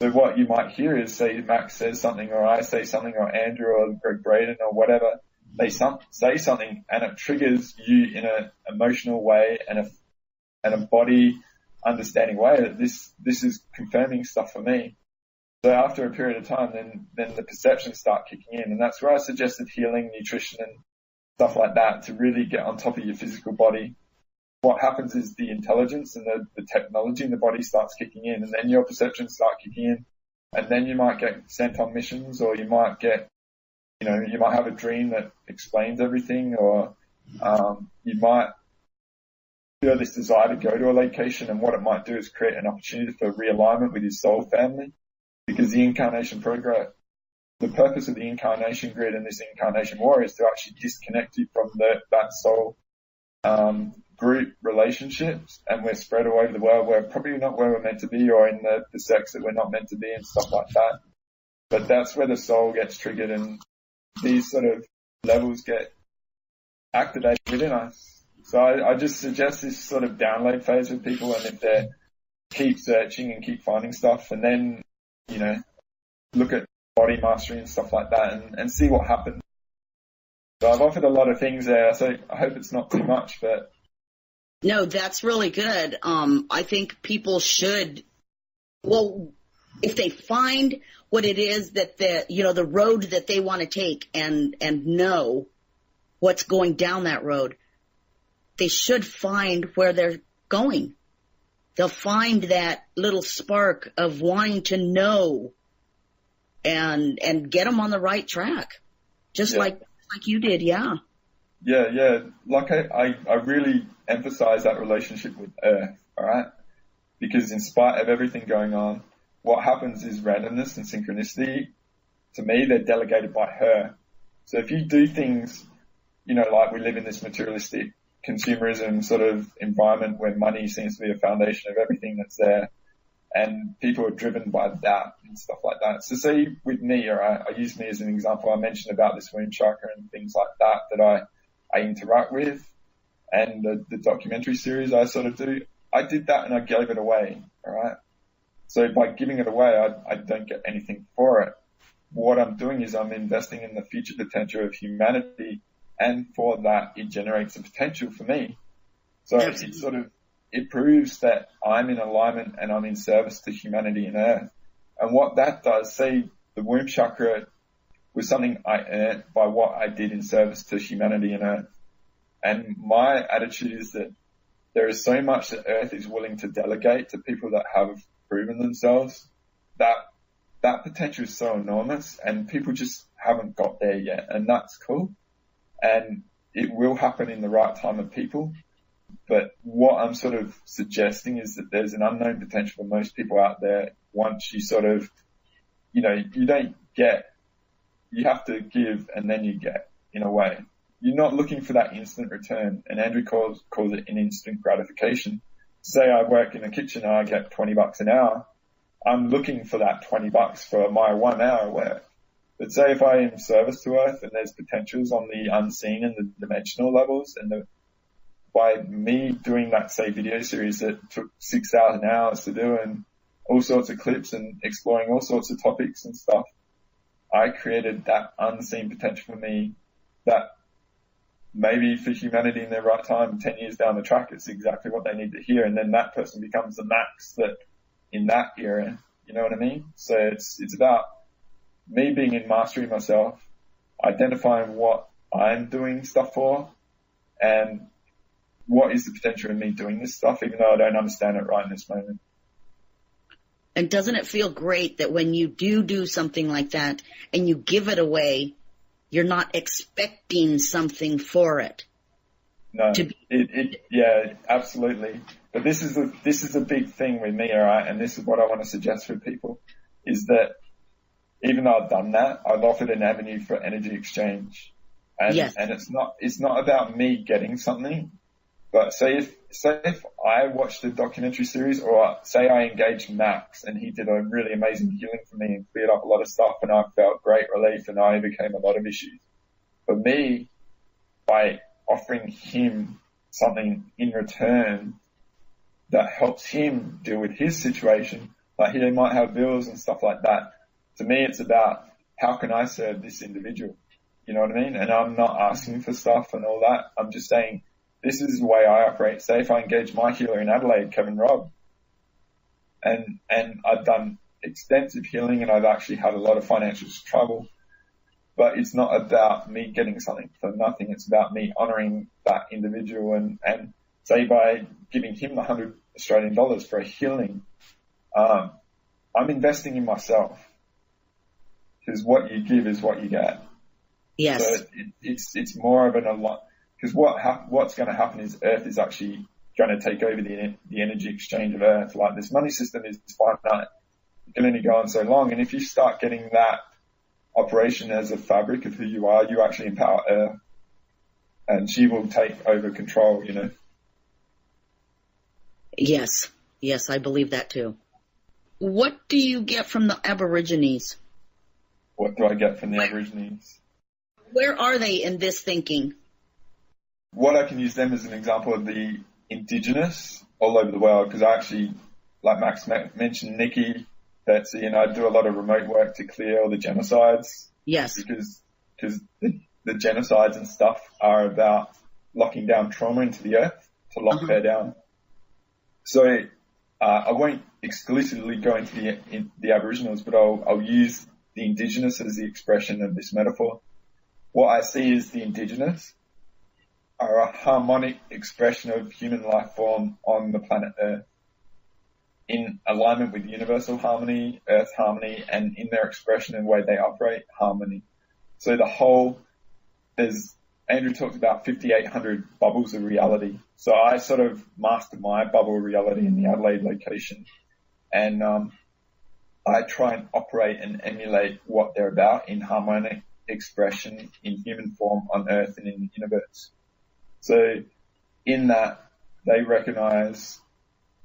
S3: So what you might hear is, say Max says something, or I say something, or Andrew or Greg Braden or whatever, they say something and it triggers you in an emotional way and a body understanding way that this is confirming stuff for me. So after a period of time, then the perceptions start kicking in, and that's where I suggested healing, nutrition, and stuff like that to really get on top of your physical body. What happens is the intelligence and the technology in the body starts kicking in, and then your perceptions start kicking in, and then you might get sent on missions, or you might get, you might have a dream that explains everything, or you might feel this desire to go to a location, and what it might do is create an opportunity for realignment with your soul family, because the incarnation program, the purpose of the incarnation grid and this incarnation war is to actually disconnect you from that soul group relationships, and we're spread all over the world. We're probably not where we're meant to be, or in the sex that we're not meant to be, and stuff like that. But that's where the soul gets triggered, and these sort of levels get activated within us. So I just suggest this sort of download phase with people, and if they keep searching and keep finding stuff, and then, look at body mastery and stuff like that, and see what happens. So I've offered a lot of things there, so I hope it's not too much, but.
S5: No, that's really good. I think people should, if they find what it is that the road that they want to take and know what's going down that road, they should find where they're going. They'll find that little spark of wanting to know and get them on the right track, just like you did. Yeah.
S3: Yeah. Like I really emphasize that relationship with Earth. All right. Because in spite of everything going on, what happens is randomness and synchronicity. To me, they're delegated by her. So if you do things, like we live in this materialistic consumerism sort of environment where money seems to be a foundation of everything that's there, and people are driven by that and stuff like that. So say with me, or I use me as an example, I mentioned about this wound chakra and things like that I interact with, and the documentary series I sort of do, I did that and I gave it away, all right? So by giving it away, I don't get anything for it. What I'm doing is I'm investing in the future potential of humanity, and for that, it generates a potential for me. So it proves that I'm in alignment and I'm in service to humanity and Earth. And what that does, say the womb chakra was something I earned by what I did in service to humanity and Earth. And my attitude is that there is so much that Earth is willing to delegate to people that have proven themselves, that potential is so enormous, and people just haven't got there yet, and that's cool. And it will happen in the right time of people. But what I'm sort of suggesting is that there's an unknown potential for most people out there. Once you sort of, you don't get, you have to give and then you get, in a way. You're not looking for that instant return. And Andrew calls it an instant gratification. Say I work in a kitchen and I get $20 an hour. I'm looking for that $20 for my 1 hour work. But say if I am service to Earth and there's potentials on the unseen and the dimensional levels, and by me doing that, say, video series that took 6,000 hours to do and all sorts of clips and exploring all sorts of topics and stuff, I created that unseen potential for me that maybe for humanity in their right time, 10 years down the track, it's exactly what they need to hear. And then that person becomes the max that in that era, you know what I mean? So it's about me being in mastery myself, identifying what I'm doing stuff for, and what is the potential of me doing this stuff, even though I don't understand it right in this moment.
S5: And doesn't it feel great that when you do something like that and you give it away, you're not expecting something for it?
S3: No, yeah, absolutely. But this is a big thing with me, alright, and this is what I want to suggest for people, is that even though I've done that, I've offered an avenue for energy exchange. And,
S5: yes.
S3: And it's not about me getting something, but say if I watched a documentary series, or say I engaged Max and he did a really amazing healing for me and cleared up a lot of stuff and I felt great relief and I overcame a lot of issues. For me, by offering him something in return that helps him deal with his situation, like he might have bills and stuff like that. To me, it's about how can I serve this individual? You know what I mean? And I'm not asking for stuff and all that. I'm just saying, this is the way I operate. Say if I engage my healer in Adelaide, Kevin Robb, and I've done extensive healing and I've actually had a lot of financial trouble, but it's not about me getting something for nothing. It's about me honoring that individual and say by giving him the 100 Australian dollars for a healing, I'm investing in myself, because what you give is what you get.
S5: Yes.
S3: So it's more of a lot. Because what's going to happen is Earth is actually going to take over the energy exchange of Earth. Like, this money system is finite. It can only go on so long. And if you start getting that operation as a fabric of who you are, you actually empower Earth. And she will take over control, you know.
S5: Yes. Yes, I believe that too. What do you get from the Aborigines?
S3: What do I get from the Aborigines?
S5: Where are they in this thinking?
S3: What I can use them as an example of the indigenous all over the world, because I actually, like Max mentioned, Nikki, Betsy, and I do a lot of remote work to clear all the genocides.
S5: Yes.
S3: Because the genocides and stuff are about locking down trauma into the earth to lock her down. So I won't exclusively go into the Aboriginals, but I'll use the indigenous as the expression of this metaphor. What I see is the indigenous are a harmonic expression of human life form on the planet Earth, in alignment with universal harmony, Earth harmony, and in their expression and way they operate, harmony. So Andrew talked about 5,800 bubbles of reality. So I sort of master my bubble of reality in the Adelaide location, and I try and operate and emulate what they're about in harmonic expression in human form on Earth and in the universe. So in that, they recognize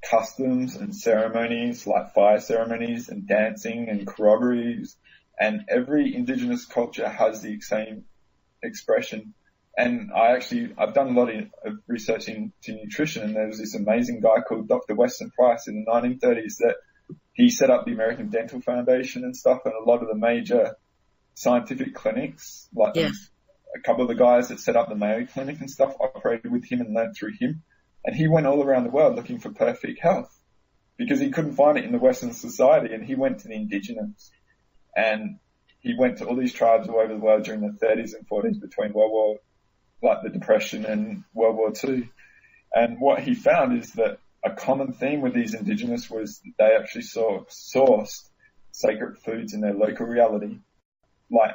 S3: customs and ceremonies like fire ceremonies and dancing and corroborees, and every indigenous culture has the same expression. And I've done a lot of research into nutrition, and there was this amazing guy called Dr. Weston Price in the 1930s that he set up the American Dental Foundation and stuff, and a lot of the major scientific clinics, like
S5: Yes.
S3: a couple of the guys that set up the Mayo Clinic and stuff operated with him and learned through him. And he went all around the world looking for perfect health because he couldn't find it in the Western society. And he went to the indigenous, and he went to all these tribes all over the world during the 30s and 40s between like the Depression and World War II. And what he found is that a common theme with these indigenous was that they actually sourced sacred foods in their local reality.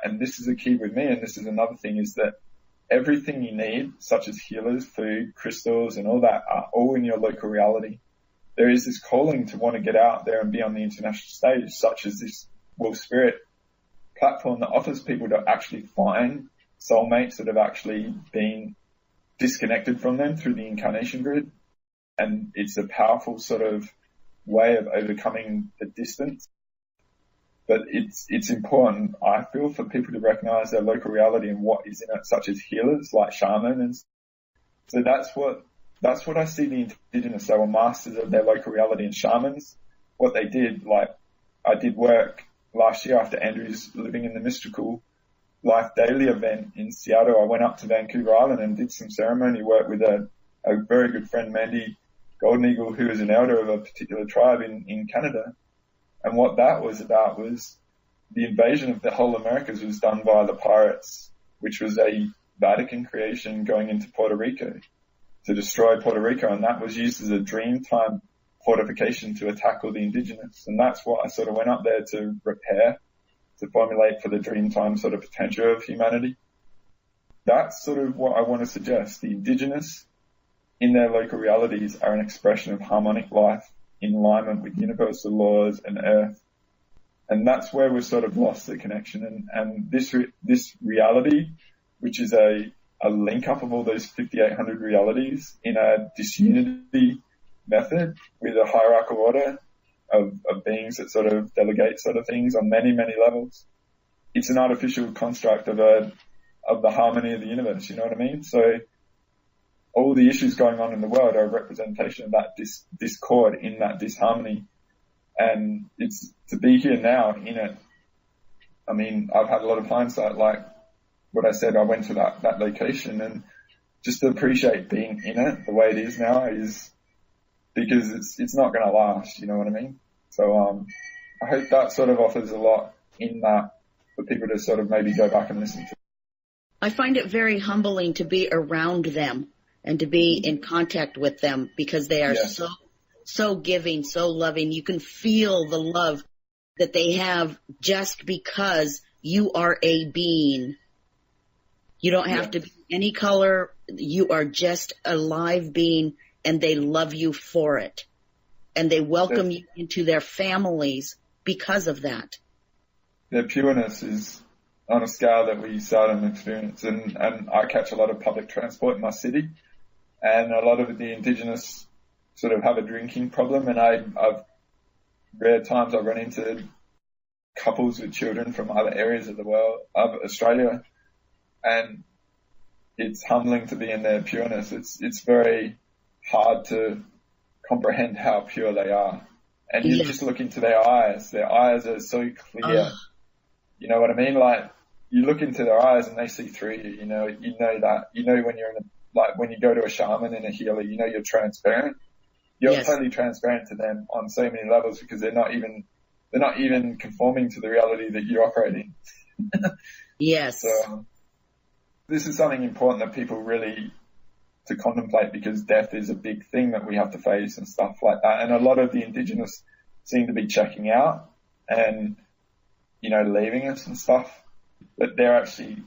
S3: And this is a key with me, and this is another thing, is that everything you need, such as healers, food, crystals, and all that, are all in your local reality. There is this calling to want to get out there and be on the international stage, such as this Wolf Spirit platform that offers people to actually find soulmates that have actually been disconnected from them through the incarnation grid. And it's a powerful sort of way of overcoming the distance. But it's important, I feel, for people to recognize their local reality and what is in it, such as healers like shamans. So that's what I see the indigenous. They were masters of their local reality, and shamans, what they did, I did work last year after Andrew's Living in the Mystical Life Daily event in Seattle. I went up to Vancouver Island and did some ceremony work with a very good friend, Mandy Golden Eagle, who is an elder of a particular tribe in Canada. And what that was about was the invasion of the whole Americas was done by the pirates, which was a Vatican creation going into Puerto Rico to destroy Puerto Rico. And that was used as a dreamtime fortification to attack all the indigenous. And that's what I sort of went up there to repair, to formulate for the dreamtime sort of potential of humanity. That's sort of what I want to suggest. The indigenous in their local realities are an expression of harmonic life in alignment with universal laws and earth. And that's where we've sort of lost the connection. And this reality, which is a link up of all those 5,800 realities in a disunity method with a hierarchical order of beings that sort of delegate sort of things on many, many levels. It's an artificial construct of the harmony of the universe, you know what I mean? So all the issues going on in the world are a representation of that discord in that disharmony. And it's to be here now in it. I mean, I've had a lot of hindsight, like what I said, I went to that location, and just to appreciate being in it the way it is now is because it's not going to last, you know what I mean? So, I hope that sort of offers a lot in that for people to sort of maybe go back and listen to.
S5: I find it very humbling to be around them and to be in contact with them because they are so giving, so loving. You can feel the love that they have just because you are a being. You don't have to be any color. You are just a live being, and they love you for it. And they welcome you into their families because of that.
S3: Their pureness is on a scale that we seldom experience. And I catch a lot of public transport in my city, and a lot of the indigenous sort of have a drinking problem. And I've rare times I run into couples with children from other areas of the world, of Australia, and it's humbling to be in their pureness. It's very hard to comprehend how pure they are. And you just look into their eyes. Their eyes are so clear. You know what I mean? Like, you look into their eyes and they see through you. You know that. You know when you're when you go to a shaman and a healer, you know you're transparent. You're totally transparent to them on so many levels because they're not even conforming to the reality that you're operating.
S5: Yes.
S3: So this is something important that people really to contemplate, because death is a big thing that we have to face and stuff like that. And a lot of the indigenous seem to be checking out and, you know, leaving us and stuff. But they're actually,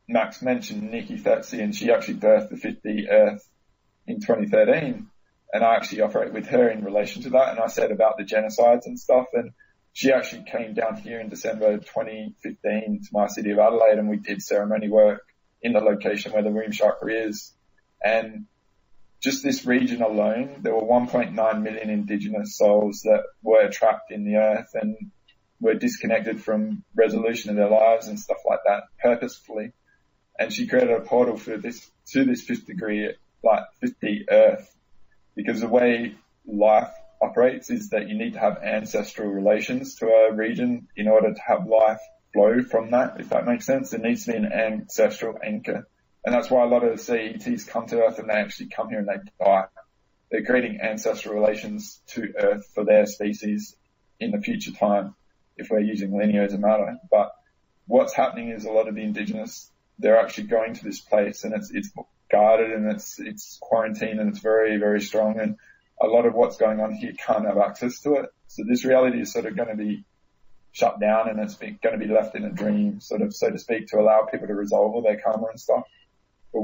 S3: Max mentioned Nikki Fetzi, and she actually birthed the 50 Earth in 2013. And I actually operate with her in relation to that. And I said about the genocides and stuff. And she actually came down here in December 2015 to my city of Adelaide, and we did ceremony work in the location where the womb chakra is. And just this region alone, there were 1.9 million indigenous souls that were trapped in the earth and were disconnected from resolution of their lives and stuff like that purposefully. And she created a portal for this, to this 50 Earth, because the way life operates is that you need to have ancestral relations to a region in order to have life flow from that, if that makes sense. There needs to be an ancestral anchor. And that's why a lot of CETs come to Earth and they actually come here and they die. They're creating ancestral relations to Earth for their species in the future time, if we're using linear as a matter. But what's happening is a lot of the indigenous, they're actually going to this place and it's guarded and it's quarantined and it's very, very strong. And a lot of what's going on here can't have access to it. So this reality is sort of going to be shut down and it's going to be left in a dream, sort of, so to speak, to allow people to resolve all their karma and stuff. But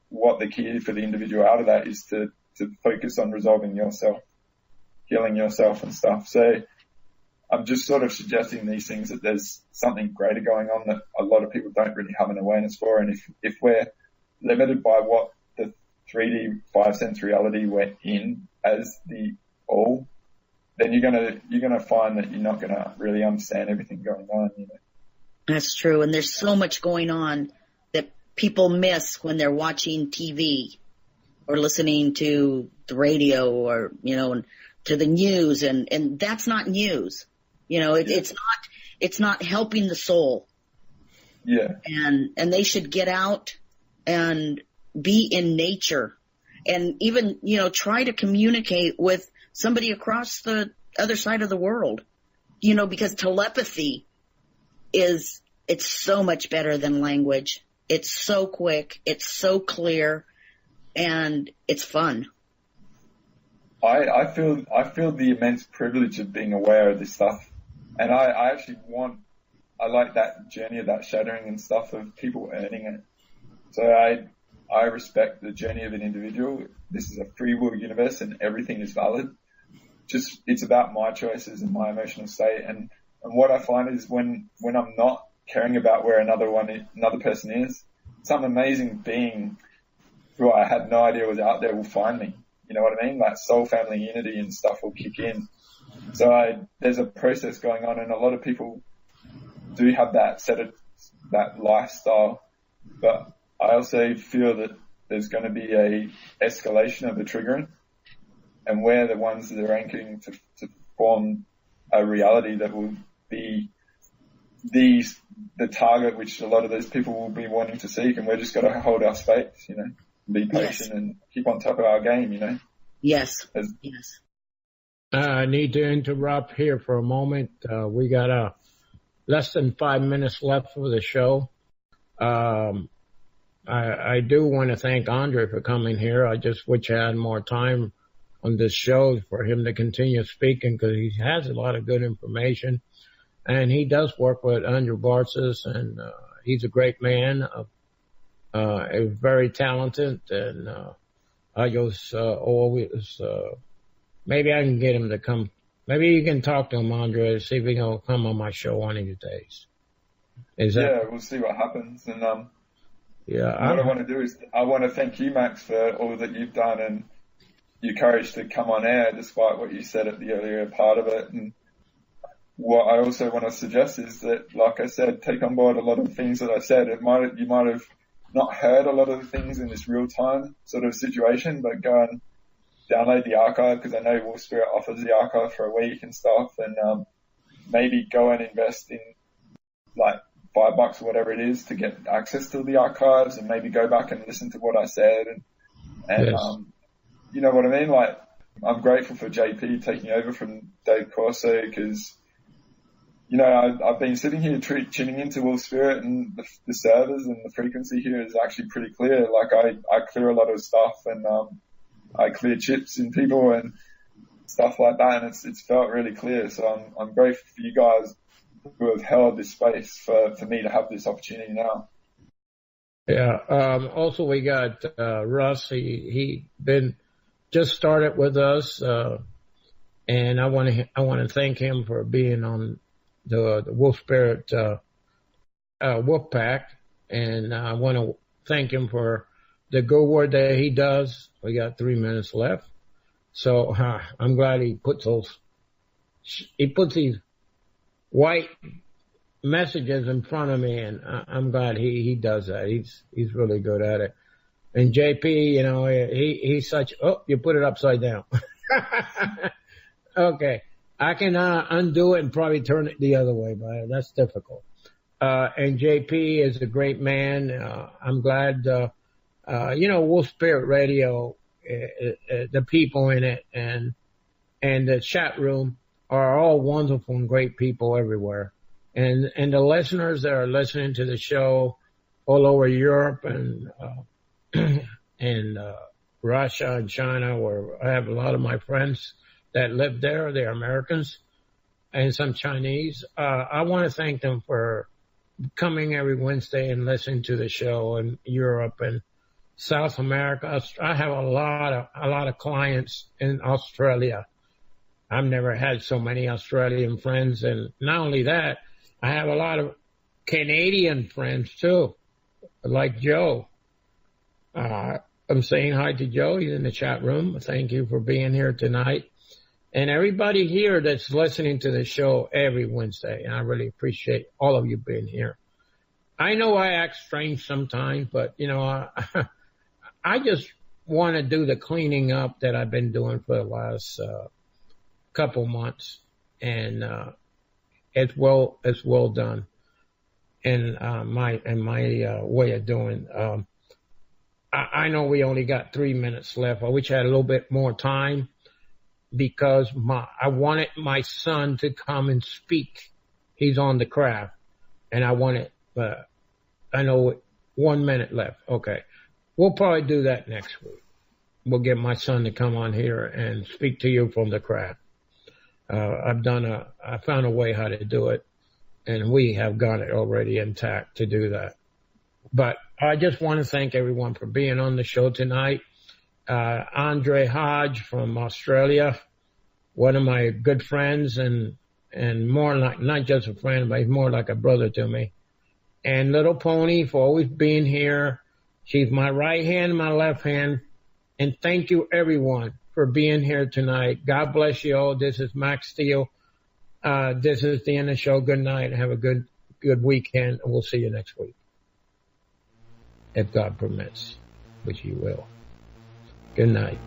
S3: what the key for the individual out of that is to focus on resolving yourself, healing yourself and stuff. So I'm just sort of suggesting these things that there's something greater going on that a lot of people don't really have an awareness for. And if we're limited by what the 3D 5 sense reality we're in as the all, then you're gonna find that you're not gonna really understand everything going on, you know.
S5: That's true. And there's so much going on that people miss when they're watching TV or listening to the radio or, you know, to the news. And that's not news. You know, it's not helping the soul.
S3: Yeah.
S5: And they should get out and be in nature and even, you know, try to communicate with somebody across the other side of the world, you know, because telepathy it's so much better than language. It's so quick. It's so clear and it's fun.
S3: I feel the immense privilege of being aware of this stuff. And I actually I like that journey of that shattering and stuff of people earning it. So I respect the journey of an individual. This is a free will universe and everything is valid. Just, it's about my choices and my emotional state. And what I find is when I'm not caring about where another person is, some amazing being who I had no idea was out there will find me. You know what I mean? Like soul family unity and stuff will kick in. So there's a process going on and a lot of people do have that lifestyle, but I also feel that there's going to be a escalation of the triggering and we're the ones that are anchoring to form a reality that will be the target which a lot of those people will be wanting to seek, and we're just got to hold our space, you know, be patient and keep on top of our game, you know. Yes.
S5: Yes.
S2: I need to interrupt here for a moment. We got less than 5 minutes left for the show. I do want to thank Andre for coming here. I just wish I had more time on this show for him to continue speaking because he has a lot of good information. And he does work with Andrew Bartzis, and he's a great man, very talented, and I just always maybe I can get him to come. Maybe you can talk to him, Andre, to see if he can come on my show one of these days.
S3: We'll see what happens. And what I want to do is I want to thank you, Max, for all that you've done and your courage to come on air despite what you said at the earlier part of it. And what I also want to suggest is that, like I said, take on board a lot of the things that I said. You might have not heard a lot of the things in this real time sort of situation, but go and download the archive because I know Wolf Spirit offers the archive for a week and stuff, and maybe go and invest in like $5 or whatever it is to get access to the archives, and maybe go back and listen to what I said and yes. You know what I mean? Like, I'm grateful for JP taking over from Dave Corso because, you know, I've been sitting here tuning into Wolf Spirit, and the servers and the frequency here is actually pretty clear. Like I clear a lot of stuff, and I clear chips in people and stuff like that, and it's felt really clear. So I'm grateful for you guys who have held this space for me to have this opportunity now.
S2: Yeah. Also, we got Russ. He just started with us, and I want to thank him for being on the Wolf Spirit Wolf Pack, and I want to thank him for the good work that he does. We got 3 minutes left, so I'm glad he puts these white messages in front of me, and I'm glad he does that. He's really good at it. And JP, you know, he's such, you put it upside down. Okay. I can undo it and probably turn it the other way, but that's difficult. And JP is a great man. I'm glad, Wolf Spirit Radio, the people in it and the chat room are all wonderful and great people everywhere. And the listeners that are listening to the show all over Europe and Russia and China, where I have a lot of my friends that live there. They're Americans and some Chinese. I want to thank them for coming every Wednesday and listening to the show in Europe and South America. I have a lot of clients in Australia. I've never had so many Australian friends. And not only that, I have a lot of Canadian friends too, like Joe. I'm saying hi to Joe. He's in the chat room. Thank you for being here tonight. And everybody here that's listening to the show every Wednesday. And I really appreciate all of you being here. I know I act strange sometimes, but, I just want to do the cleaning up that I've been doing for the last couple months. And it's well done in my way of doing. I know we only got 3 minutes left. I wish I had a little bit more time because I wanted my son to come and speak. He's on the craft and I wanted, I know 1 minute left. Okay. We'll probably do that next week. We'll get my son to come on here and speak to you from the craft. I found a way how to do it and we have got it already intact to do that. But I just want to thank everyone for being on the show tonight. Andre Hodge from Australia, one of my good friends and more like, not just a friend, but he's more like a brother to me. And Little Pony for always being here. She's my right hand, my left hand. And thank you everyone for being here tonight. God bless you all. This is Max Steele. This is the end of the show. Good night. Have a good weekend. And we'll see you next week. If God permits, which he will. Good night.